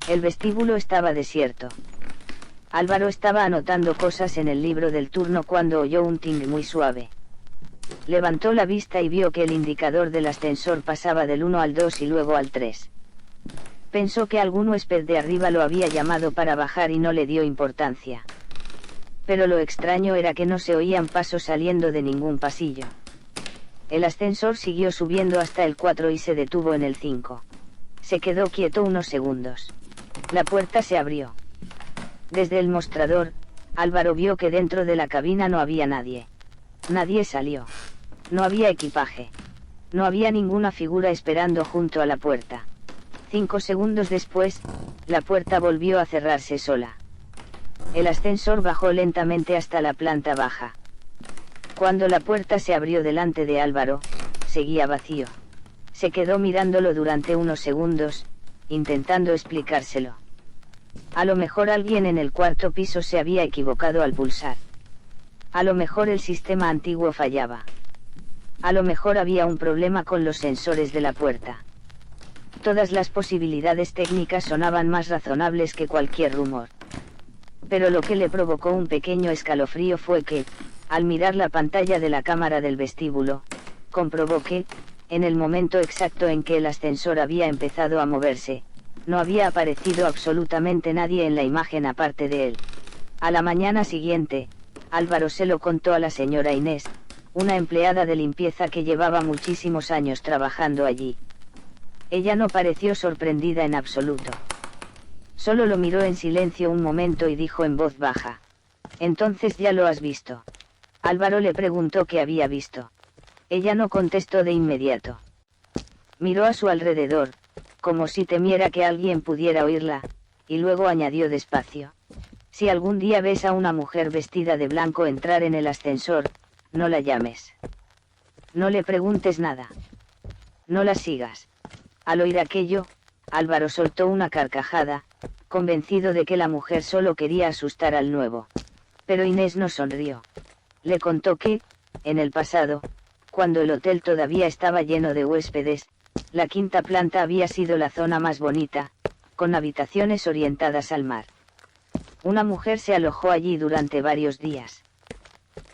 El vestíbulo estaba desierto. Álvaro estaba anotando cosas en el libro del turno cuando oyó un ting muy suave. Levantó la vista y vio que el indicador del ascensor pasaba del 1 al 2 y luego al 3. Pensó que algún huésped de arriba lo había llamado para bajar y no le dio importancia. Pero lo extraño era que no se oían pasos saliendo de ningún pasillo. El ascensor siguió subiendo hasta el 4 y se detuvo en el 5. Se quedó quieto unos segundos. La puerta se abrió. Desde el mostrador, Álvaro vio que dentro de la cabina no había nadie. Nadie salió. No había equipaje. No había ninguna figura esperando junto a la puerta. 5 segundos después, la puerta volvió a cerrarse sola. El ascensor bajó lentamente hasta la planta baja. Cuando la puerta se abrió delante de Álvaro, seguía vacío. Se quedó mirándolo durante unos segundos, intentando explicárselo. A lo mejor alguien en el 4.º piso se había equivocado al pulsar. A lo mejor el sistema antiguo fallaba. A lo mejor había un problema con los sensores de la puerta. Todas las posibilidades técnicas sonaban más razonables que cualquier rumor. Pero lo que le provocó un pequeño escalofrío fue que, al mirar la pantalla de la cámara del vestíbulo, comprobó que, en el momento exacto en que el ascensor había empezado a moverse, no había aparecido absolutamente nadie en la imagen aparte de él. A la mañana siguiente, Álvaro se lo contó a la señora Inés, una empleada de limpieza que llevaba muchísimos años trabajando allí. Ella no pareció sorprendida en absoluto. Solo lo miró en silencio un momento y dijo en voz baja: «¿Entonces ya lo has visto?». Álvaro le preguntó qué había visto. Ella no contestó de inmediato. Miró a su alrededor, como si temiera que alguien pudiera oírla, y luego añadió despacio: «Si algún día ves a una mujer vestida de blanco entrar en el ascensor, no la llames. No le preguntes nada. No la sigas». Al oír aquello, Álvaro soltó una carcajada, convencido de que la mujer solo quería asustar al nuevo. Pero Inés no sonrió. Le contó que, en el pasado, cuando el hotel todavía estaba lleno de huéspedes, la 5ª planta había sido la zona más bonita, con habitaciones orientadas al mar. Una mujer se alojó allí durante varios días.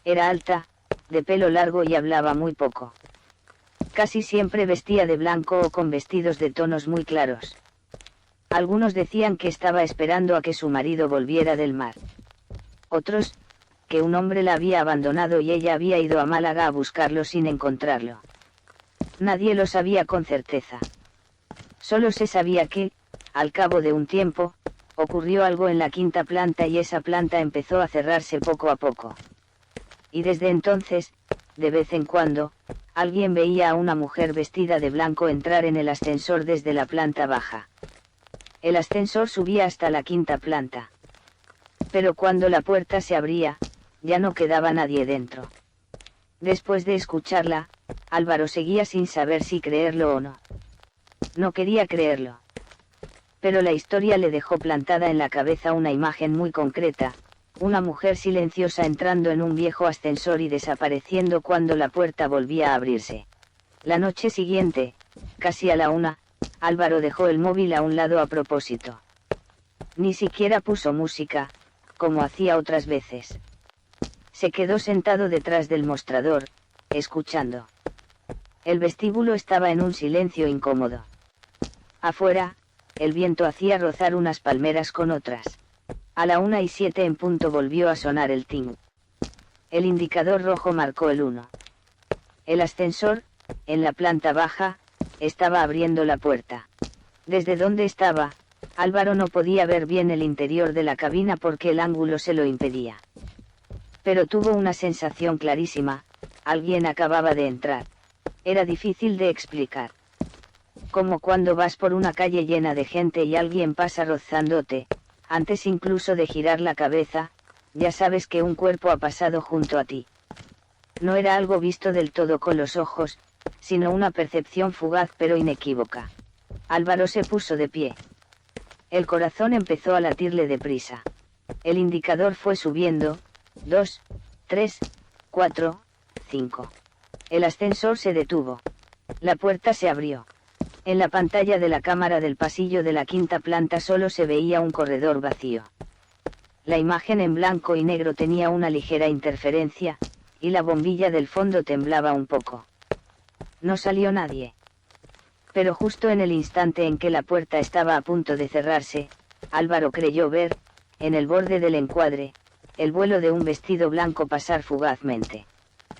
Era alta, de pelo largo y hablaba muy poco. Casi siempre vestía de blanco o con vestidos de tonos muy claros. Algunos decían que estaba esperando a que su marido volviera del mar. Otros, que un hombre la había abandonado y ella había ido a Málaga a buscarlo sin encontrarlo. Nadie lo sabía con certeza. Solo se sabía que, al cabo de un tiempo, ocurrió algo en la 5ª planta y esa planta empezó a cerrarse poco a poco. Y desde entonces, de vez en cuando, alguien veía a una mujer vestida de blanco entrar en el ascensor desde la planta baja. El ascensor subía hasta la 5ª planta. Pero cuando la puerta se abría, ya no quedaba nadie dentro. Después de escucharla, Álvaro seguía sin saber si creerlo o no. No quería creerlo. Pero la historia le dejó plantada en la cabeza una imagen muy concreta: una mujer silenciosa entrando en un viejo ascensor y desapareciendo cuando la puerta volvía a abrirse. La noche siguiente, casi a la 1, Álvaro dejó el móvil a un lado a propósito. Ni siquiera puso música, como hacía otras veces. Se quedó sentado detrás del mostrador, escuchando. El vestíbulo estaba en un silencio incómodo. Afuera, el viento hacía rozar unas palmeras con otras. A la 1:07 en punto volvió a sonar el ting. El indicador rojo marcó el 1. El ascensor, en la planta baja, estaba abriendo la puerta. Desde donde estaba, Álvaro no podía ver bien el interior de la cabina porque el ángulo se lo impedía. Pero tuvo una sensación clarísima: alguien acababa de entrar. Era difícil de explicar. Como cuando vas por una calle llena de gente y alguien pasa rozándote, antes incluso de girar la cabeza, ya sabes que un cuerpo ha pasado junto a ti. No era algo visto del todo con los ojos, sino una percepción fugaz pero inequívoca. Álvaro se puso de pie. El corazón empezó a latirle deprisa. El indicador fue subiendo: 2, 3, 4, 5. El ascensor se detuvo. La puerta se abrió. En la pantalla de la cámara del pasillo de la 5ª planta solo se veía un corredor vacío. La imagen en blanco y negro tenía una ligera interferencia, y la bombilla del fondo temblaba un poco. No salió nadie. Pero justo en el instante en que la puerta estaba a punto de cerrarse, Álvaro creyó ver, en el borde del encuadre, el vuelo de un vestido blanco pasar fugazmente.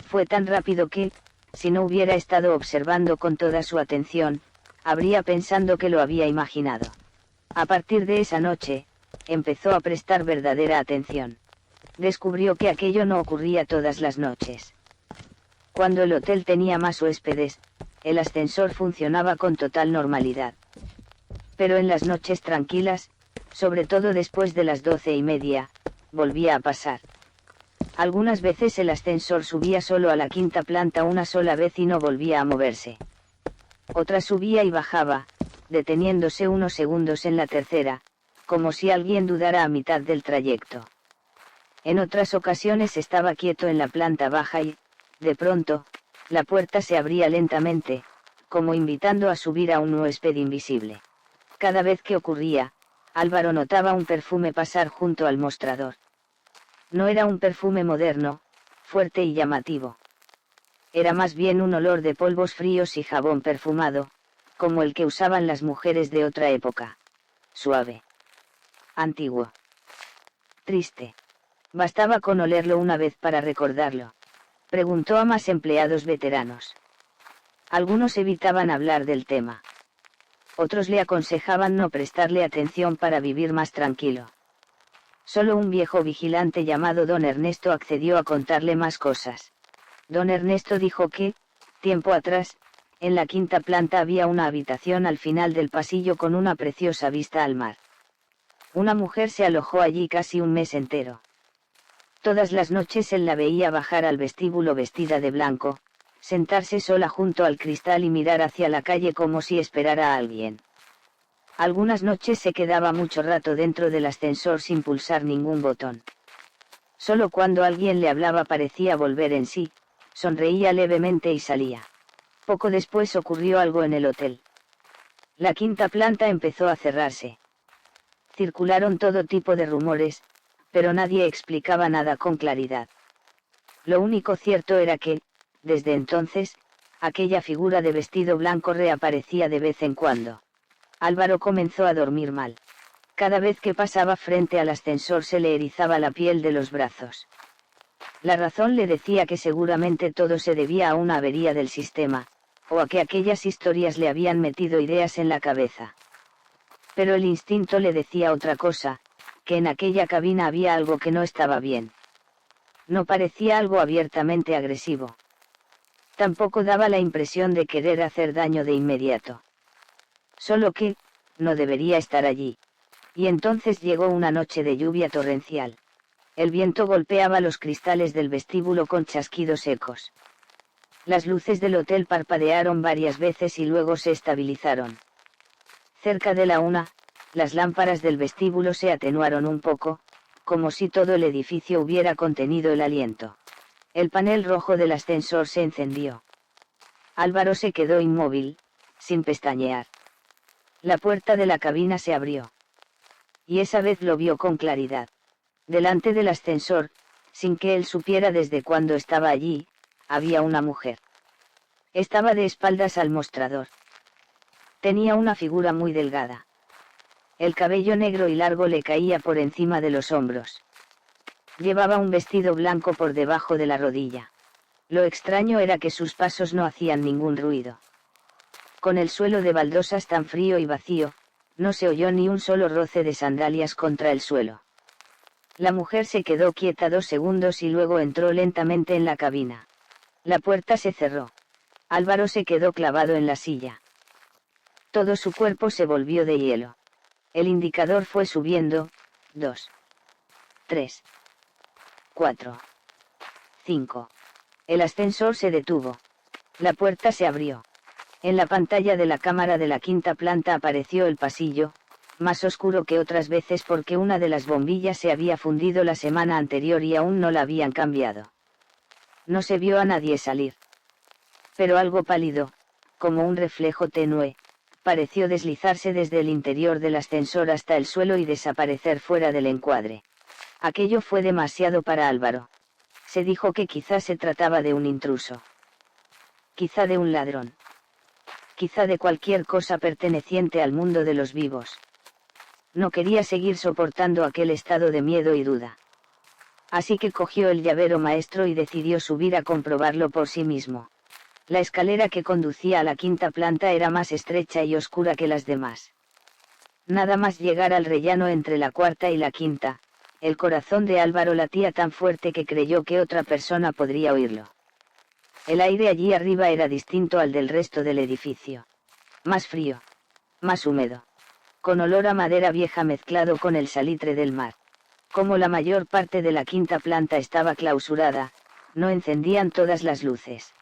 Fue tan rápido que, si no hubiera estado observando con toda su atención, habría pensando que lo había imaginado. A partir de esa noche, empezó a prestar verdadera atención. Descubrió que aquello no ocurría todas las noches. Cuando el hotel tenía más huéspedes, el ascensor funcionaba con total normalidad. Pero en las noches tranquilas, sobre todo después de las 12:30, volvía a pasar. Algunas veces el ascensor subía solo a la quinta planta una sola vez y no volvía a moverse. Otras subía y bajaba, deteniéndose unos segundos en la tercera, como si alguien dudara a mitad del trayecto. En otras ocasiones estaba quieto en la planta baja y, de pronto, la puerta se abría lentamente, como invitando a subir a un huésped invisible. Cada vez que ocurría, Álvaro notaba un perfume pasar junto al mostrador. No era un perfume moderno, fuerte y llamativo. Era más bien un olor de polvos fríos y jabón perfumado, como el que usaban las mujeres de otra época. Suave. Antiguo. Triste. Bastaba con olerlo una vez para recordarlo. Preguntó a más empleados veteranos. Algunos evitaban hablar del tema. Otros le aconsejaban no prestarle atención para vivir más tranquilo. Solo un viejo vigilante llamado don Ernesto accedió a contarle más cosas. Don Ernesto dijo que, tiempo atrás, en la quinta planta había una habitación al final del pasillo con una preciosa vista al mar. Una mujer se alojó allí casi un mes entero. Todas las noches él la veía bajar al vestíbulo vestida de blanco, sentarse sola junto al cristal y mirar hacia la calle como si esperara a alguien. Algunas noches se quedaba mucho rato dentro del ascensor sin pulsar ningún botón. Solo cuando alguien le hablaba parecía volver en sí, sonreía levemente y salía. Poco después ocurrió algo en el hotel. La quinta planta empezó a cerrarse. Circularon todo tipo de rumores, pero nadie explicaba nada con claridad. Lo único cierto era que, desde entonces, aquella figura de vestido blanco reaparecía de vez en cuando. Álvaro comenzó a dormir mal. Cada vez que pasaba frente al ascensor se le erizaba la piel de los brazos. La razón le decía que seguramente todo se debía a una avería del sistema, o a que aquellas historias le habían metido ideas en la cabeza. Pero el instinto le decía otra cosa, que en aquella cabina había algo que no estaba bien. No parecía algo abiertamente agresivo. Tampoco daba la impresión de querer hacer daño de inmediato. Solo que, no debería estar allí. Y entonces llegó una noche de lluvia torrencial. El viento golpeaba los cristales del vestíbulo con chasquidos secos. Las luces del hotel parpadearon varias veces y luego se estabilizaron. Cerca de la 1, las lámparas del vestíbulo se atenuaron un poco, como si todo el edificio hubiera contenido el aliento. El panel rojo del ascensor se encendió. Álvaro se quedó inmóvil, sin pestañear. La puerta de la cabina se abrió. Y esa vez lo vio con claridad. Delante del ascensor, sin que él supiera desde cuándo estaba allí, había una mujer. Estaba de espaldas al mostrador. Tenía una figura muy delgada. El cabello negro y largo le caía por encima de los hombros. Llevaba un vestido blanco por debajo de la rodilla. Lo extraño era que sus pasos no hacían ningún ruido. Con el suelo de baldosas tan frío y vacío, no se oyó ni un solo roce de sandalias contra el suelo. La mujer se quedó quieta 2 segundos y luego entró lentamente en la cabina. La puerta se cerró. Álvaro se quedó clavado en la silla. Todo su cuerpo se volvió de hielo. El indicador fue subiendo, 2, 3, 4, 5. El ascensor se detuvo. La puerta se abrió. En la pantalla de la cámara de la quinta planta apareció el pasillo, más oscuro que otras veces porque una de las bombillas se había fundido la semana anterior y aún no la habían cambiado. No se vio a nadie salir. Pero algo pálido, como un reflejo tenue, pareció deslizarse desde el interior del ascensor hasta el suelo y desaparecer fuera del encuadre. Aquello fue demasiado para Álvaro. Se dijo que quizá se trataba de un intruso. Quizá de un ladrón. Quizá de cualquier cosa perteneciente al mundo de los vivos. No quería seguir soportando aquel estado de miedo y duda. Así que cogió el llavero maestro y decidió subir a comprobarlo por sí mismo. La escalera que conducía a la quinta planta era más estrecha y oscura que las demás. Nada más llegar al rellano entre la cuarta y la quinta, el corazón de Álvaro latía tan fuerte que creyó que otra persona podría oírlo. El aire allí arriba era distinto al del resto del edificio. Más frío. Más húmedo. Con olor a madera vieja mezclado con el salitre del mar. Como la mayor parte de la quinta planta estaba clausurada, no encendían todas las luces.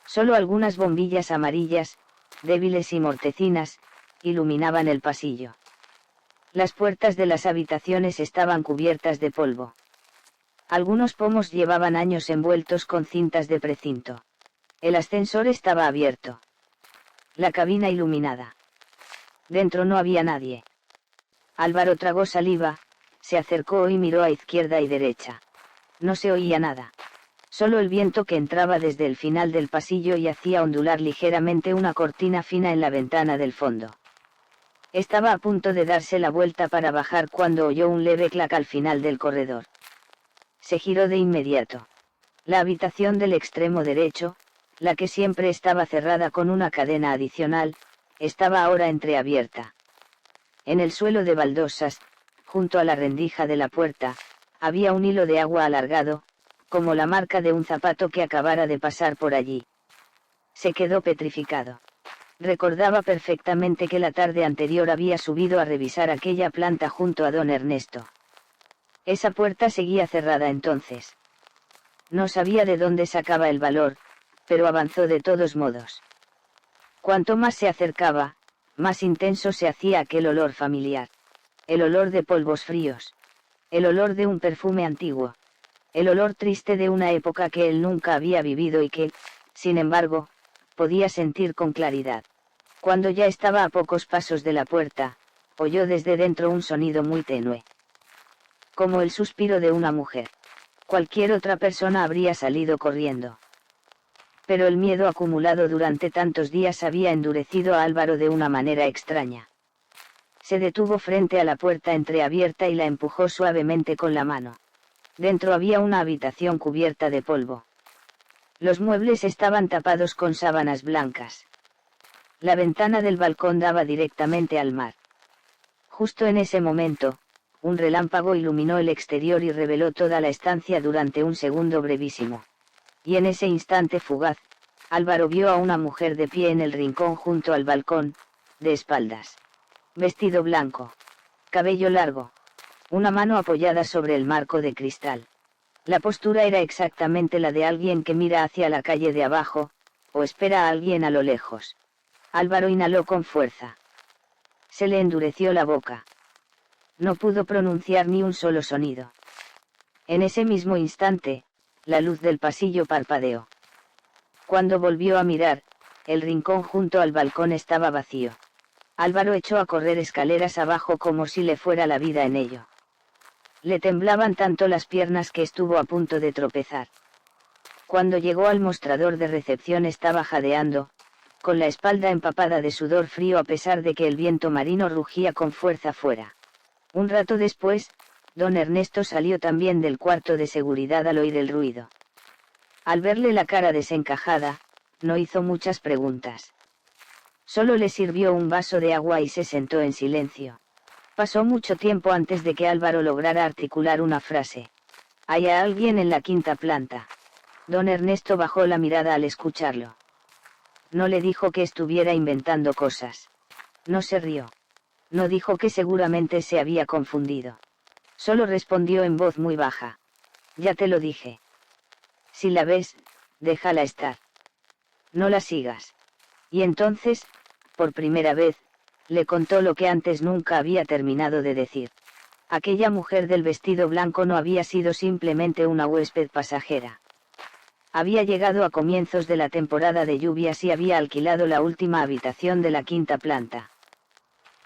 Solo algunas bombillas amarillas, débiles y mortecinas, iluminaban el pasillo. Las puertas de las habitaciones estaban cubiertas de polvo. Algunos pomos llevaban años envueltos con cintas de precinto. El ascensor estaba abierto. La cabina iluminada. Dentro no había nadie. Álvaro tragó saliva, se acercó y miró a izquierda y derecha. No se oía nada. Solo el viento que entraba desde el final del pasillo y hacía ondular ligeramente una cortina fina en la ventana del fondo. Estaba a punto de darse la vuelta para bajar cuando oyó un leve clac al final del corredor. Se giró de inmediato. La habitación del extremo derecho, la que siempre estaba cerrada con una cadena adicional, estaba ahora entreabierta. En el suelo de baldosas, junto a la rendija de la puerta, había un hilo de agua alargado, como la marca de un zapato que acabara de pasar por allí. Se quedó petrificado. Recordaba perfectamente que la tarde anterior había subido a revisar aquella planta junto a don Ernesto. Esa puerta seguía cerrada entonces. No sabía de dónde sacaba el valor, pero avanzó de todos modos. Cuanto más se acercaba, más intenso se hacía aquel olor familiar. El olor de polvos fríos. El olor de un perfume antiguo. El olor triste de una época que él nunca había vivido y que, sin embargo, podía sentir con claridad. Cuando ya estaba a pocos pasos de la puerta, oyó desde dentro un sonido muy tenue. Como el suspiro de una mujer. Cualquier otra persona habría salido corriendo. Pero el miedo acumulado durante tantos días había endurecido a Álvaro de una manera extraña. Se detuvo frente a la puerta entreabierta y la empujó suavemente con la mano. Dentro había una habitación cubierta de polvo. Los muebles estaban tapados con sábanas blancas. La ventana del balcón daba directamente al mar. Justo en ese momento, un relámpago iluminó el exterior y reveló toda la estancia durante un segundo brevísimo. Y en ese instante fugaz, Álvaro vio a una mujer de pie en el rincón junto al balcón, de espaldas. Vestido blanco. Cabello largo. Una mano apoyada sobre el marco de cristal. La postura era exactamente la de alguien que mira hacia la calle de abajo, o espera a alguien a lo lejos. Álvaro inhaló con fuerza. Se le endureció la boca. No pudo pronunciar ni un solo sonido. En ese mismo instante, la luz del pasillo parpadeó. Cuando volvió a mirar, el rincón junto al balcón estaba vacío. Álvaro echó a correr escaleras abajo como si le fuera la vida en ello. Le temblaban tanto las piernas que estuvo a punto de tropezar. Cuando llegó al mostrador de recepción estaba jadeando, con la espalda empapada de sudor frío a pesar de que el viento marino rugía con fuerza fuera. Un rato después, don Ernesto salió también del cuarto de seguridad al oír el ruido. Al verle la cara desencajada, no hizo muchas preguntas. Solo le sirvió un vaso de agua y se sentó en silencio. Pasó mucho tiempo antes de que Álvaro lograra articular una frase. «¿Hay alguien en la quinta planta?» Don Ernesto bajó la mirada al escucharlo. No le dijo que estuviera inventando cosas. No se rió. No dijo que seguramente se había confundido. Solo respondió en voz muy baja. «Ya te lo dije. Si la ves, déjala estar. No la sigas». Y entonces, por primera vez, le contó lo que antes nunca había terminado de decir. Aquella mujer del vestido blanco no había sido simplemente una huésped pasajera. Había llegado a comienzos de la temporada de lluvias y había alquilado la última habitación de la quinta planta.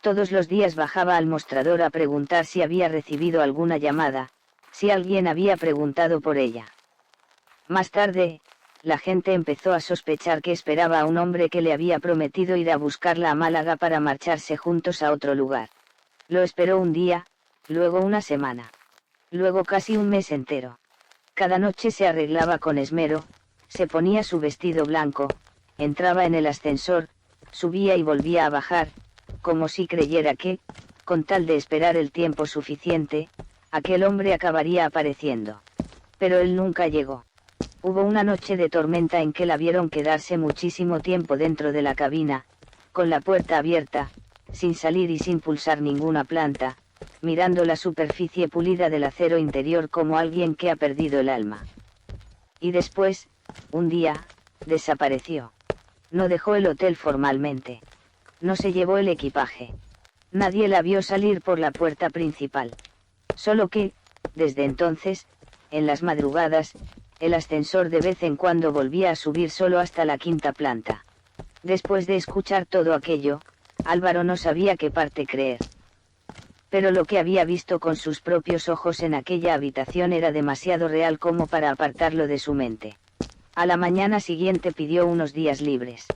Todos los días bajaba al mostrador a preguntar si había recibido alguna llamada, si alguien había preguntado por ella. Más tarde, la gente empezó a sospechar que esperaba a un hombre que le había prometido ir a buscarla a Málaga para marcharse juntos a otro lugar. Lo esperó un día, luego una semana. luego casi un mes entero. Cada noche se arreglaba con esmero, se ponía su vestido blanco, entraba en el ascensor, subía y volvía a bajar, como si creyera que, con tal de esperar el tiempo suficiente, aquel hombre acabaría apareciendo. Pero él nunca llegó. Hubo una noche de tormenta en que la vieron quedarse muchísimo tiempo dentro de la cabina, con la puerta abierta, sin salir y sin pulsar ninguna planta, mirando la superficie pulida del acero interior como alguien que ha perdido el alma. Y después, un día, desapareció. No dejó el hotel formalmente. No se llevó el equipaje. Nadie la vio salir por la puerta principal. Solo que, desde entonces, en las madrugadas, el ascensor de vez en cuando volvía a subir solo hasta la quinta planta. Después de escuchar todo aquello, Álvaro no sabía qué parte creer. Pero lo que había visto con sus propios ojos en aquella habitación era demasiado real como para apartarlo de su mente. A la mañana siguiente pidió unos días libres.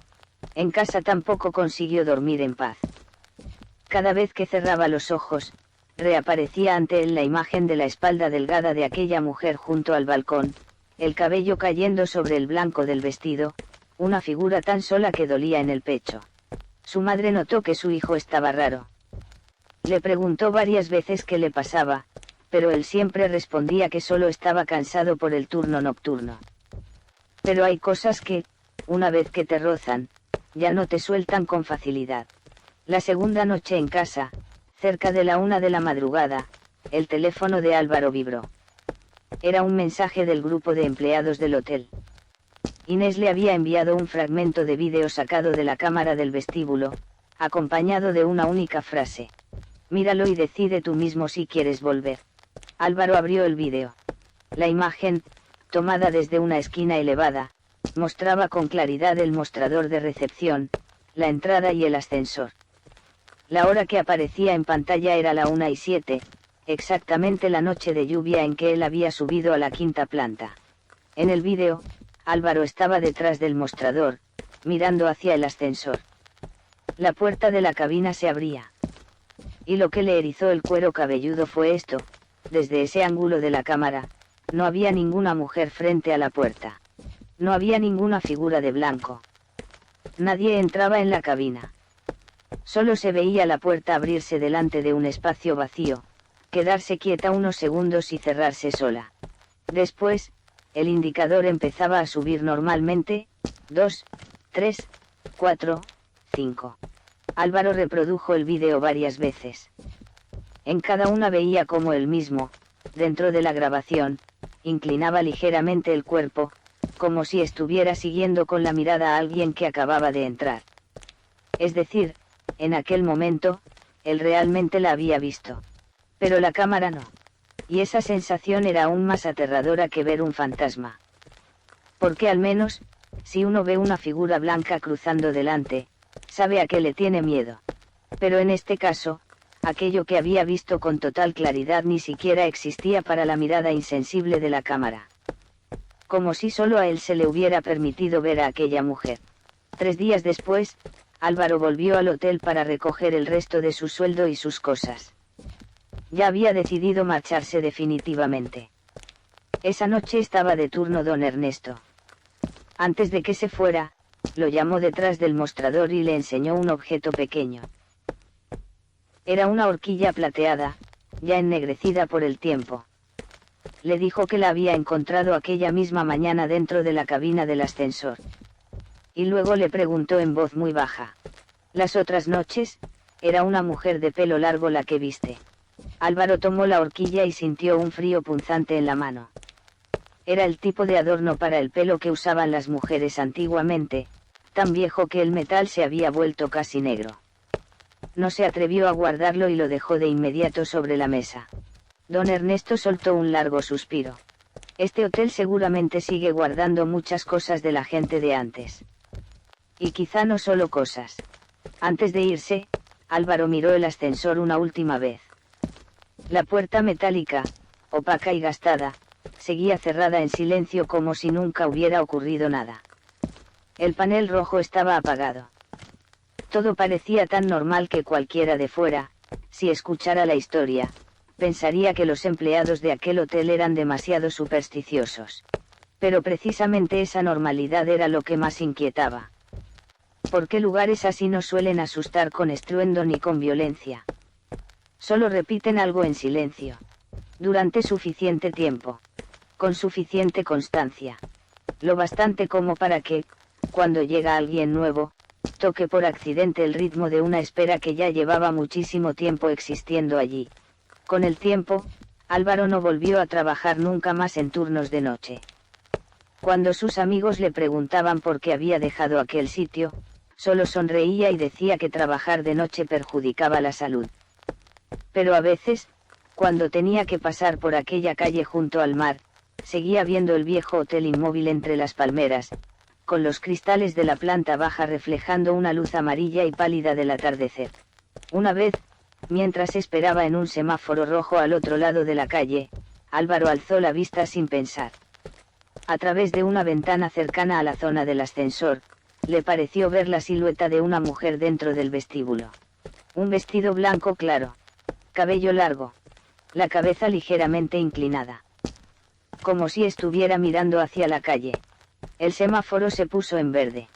En casa tampoco consiguió dormir en paz. Cada vez que cerraba los ojos, reaparecía ante él la imagen de la espalda delgada de aquella mujer junto al balcón, el cabello cayendo sobre el blanco del vestido, una figura tan sola que dolía en el pecho. Su madre notó que su hijo estaba raro. Le preguntó varias veces qué le pasaba, pero él siempre respondía que solo estaba cansado por el turno nocturno. Pero hay cosas que, una vez que te rozan, ya no te sueltan con facilidad. La segunda noche en casa, cerca de la 1 de la madrugada, el teléfono de Álvaro vibró. Era un mensaje del grupo de empleados del hotel. Inés le había enviado un fragmento de vídeo sacado de la cámara del vestíbulo, acompañado de una única frase. Míralo y decide tú mismo si quieres volver. Álvaro abrió el vídeo. La imagen, tomada desde una esquina elevada, mostraba con claridad el mostrador de recepción, la entrada y el ascensor. La hora que aparecía en pantalla era la 1:07, exactamente la noche de lluvia en que él había subido a la quinta planta. En el vídeo, Álvaro estaba detrás del mostrador, mirando hacia el ascensor. La puerta de la cabina se abría. Y lo que le erizó el cuero cabelludo fue esto: desde ese ángulo de la cámara, no había ninguna mujer frente a la puerta. No había ninguna figura de blanco. Nadie entraba en la cabina. Solo se veía la puerta abrirse delante de un espacio vacío, quedarse quieta unos segundos y cerrarse sola. Después, el indicador empezaba a subir normalmente: 2, 3, 4, 5. Álvaro reprodujo el vídeo varias veces. En cada una veía como él mismo, dentro de la grabación, inclinaba ligeramente el cuerpo, como si estuviera siguiendo con la mirada a alguien que acababa de entrar. Es decir, en aquel momento, él realmente la había visto. Pero la cámara no. Y esa sensación era aún más aterradora que ver un fantasma. Porque al menos, si uno ve una figura blanca cruzando delante, sabe a qué le tiene miedo. Pero en este caso, aquello que había visto con total claridad ni siquiera existía para la mirada insensible de la cámara. Como si solo a él se le hubiera permitido ver a aquella mujer. 3 días después, Álvaro volvió al hotel para recoger el resto de su sueldo y sus cosas. Ya había decidido marcharse definitivamente. Esa noche estaba de turno don Ernesto. Antes de que se fuera, lo llamó detrás del mostrador y le enseñó un objeto pequeño. Era una horquilla plateada, ya ennegrecida por el tiempo. Le dijo que la había encontrado aquella misma mañana dentro de la cabina del ascensor. Y luego le preguntó en voz muy baja: ¿las otras noches, era una mujer de pelo largo la que viste? Álvaro tomó la horquilla y sintió un frío punzante en la mano. Era el tipo de adorno para el pelo que usaban las mujeres antiguamente, tan viejo que el metal se había vuelto casi negro. No se atrevió a guardarlo y lo dejó de inmediato sobre la mesa. Don Ernesto soltó un largo suspiro. Este hotel seguramente sigue guardando muchas cosas de la gente de antes. Y quizá no solo cosas. Antes de irse, Álvaro miró el ascensor una última vez. La puerta metálica, opaca y gastada, seguía cerrada en silencio como si nunca hubiera ocurrido nada. El panel rojo estaba apagado. Todo parecía tan normal que cualquiera de fuera, si escuchara la historia, pensaría que los empleados de aquel hotel eran demasiado supersticiosos. Pero precisamente esa normalidad era lo que más inquietaba. ¿Por qué lugares así no suelen asustar con estruendo ni con violencia? Solo repiten algo en silencio. Durante suficiente tiempo. Con suficiente constancia. Lo bastante como para que, cuando llega alguien nuevo, toque por accidente el ritmo de una espera que ya llevaba muchísimo tiempo existiendo allí. Con el tiempo, Álvaro no volvió a trabajar nunca más en turnos de noche. Cuando sus amigos le preguntaban por qué había dejado aquel sitio, solo sonreía y decía que trabajar de noche perjudicaba la salud. Pero a veces, cuando tenía que pasar por aquella calle junto al mar, seguía viendo el viejo hotel inmóvil entre las palmeras, con los cristales de la planta baja reflejando una luz amarilla y pálida del atardecer. Una vez, mientras esperaba en un semáforo rojo al otro lado de la calle, Álvaro alzó la vista sin pensar. A través de una ventana cercana a la zona del ascensor, le pareció ver la silueta de una mujer dentro del vestíbulo. Un vestido blanco claro. Cabello largo. La cabeza ligeramente inclinada. Como si estuviera mirando hacia la calle. El semáforo se puso en verde.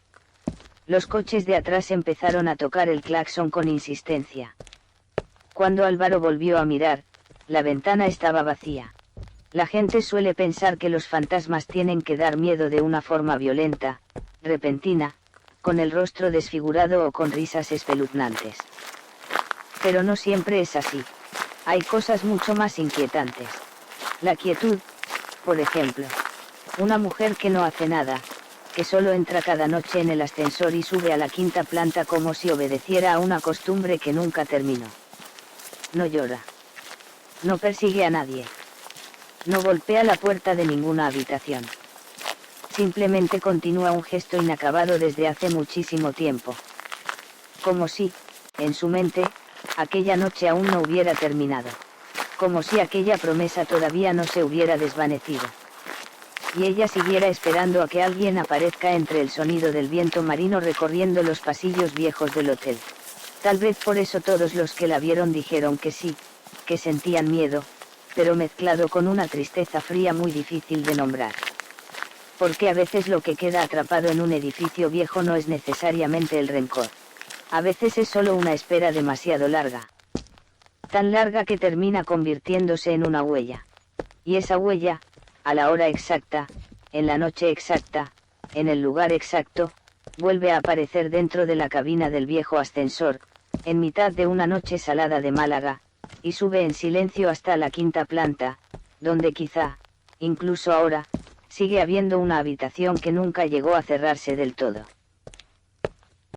Los coches de atrás empezaron a tocar el claxon con insistencia. Cuando Álvaro volvió a mirar, la ventana estaba vacía. La gente suele pensar que los fantasmas tienen que dar miedo de una forma violenta, repentina, con el rostro desfigurado o con risas espeluznantes. Pero no siempre es así. Hay cosas mucho más inquietantes. La quietud, por ejemplo. Una mujer que no hace nada, que solo entra cada noche en el ascensor y sube a la quinta planta como si obedeciera a una costumbre que nunca terminó. No llora. No persigue a nadie. No golpea la puerta de ninguna habitación. Simplemente continúa un gesto inacabado desde hace muchísimo tiempo. Como si, en su mente, aquella noche aún no hubiera terminado. Como si aquella promesa todavía no se hubiera desvanecido. Y ella siguiera esperando a que alguien aparezca entre el sonido del viento marino recorriendo los pasillos viejos del hotel. Tal vez por eso todos los que la vieron dijeron que sí, que sentían miedo, pero mezclado con una tristeza fría muy difícil de nombrar. Porque a veces lo que queda atrapado en un edificio viejo no es necesariamente el rencor. A veces es solo una espera demasiado larga. Tan larga que termina convirtiéndose en una huella. Y esa huella, a la hora exacta, en la noche exacta, en el lugar exacto, vuelve a aparecer dentro de la cabina del viejo ascensor, en mitad de una noche salada de Málaga, y sube en silencio hasta la quinta planta, donde quizá, incluso ahora, sigue habiendo una habitación que nunca llegó a cerrarse del todo.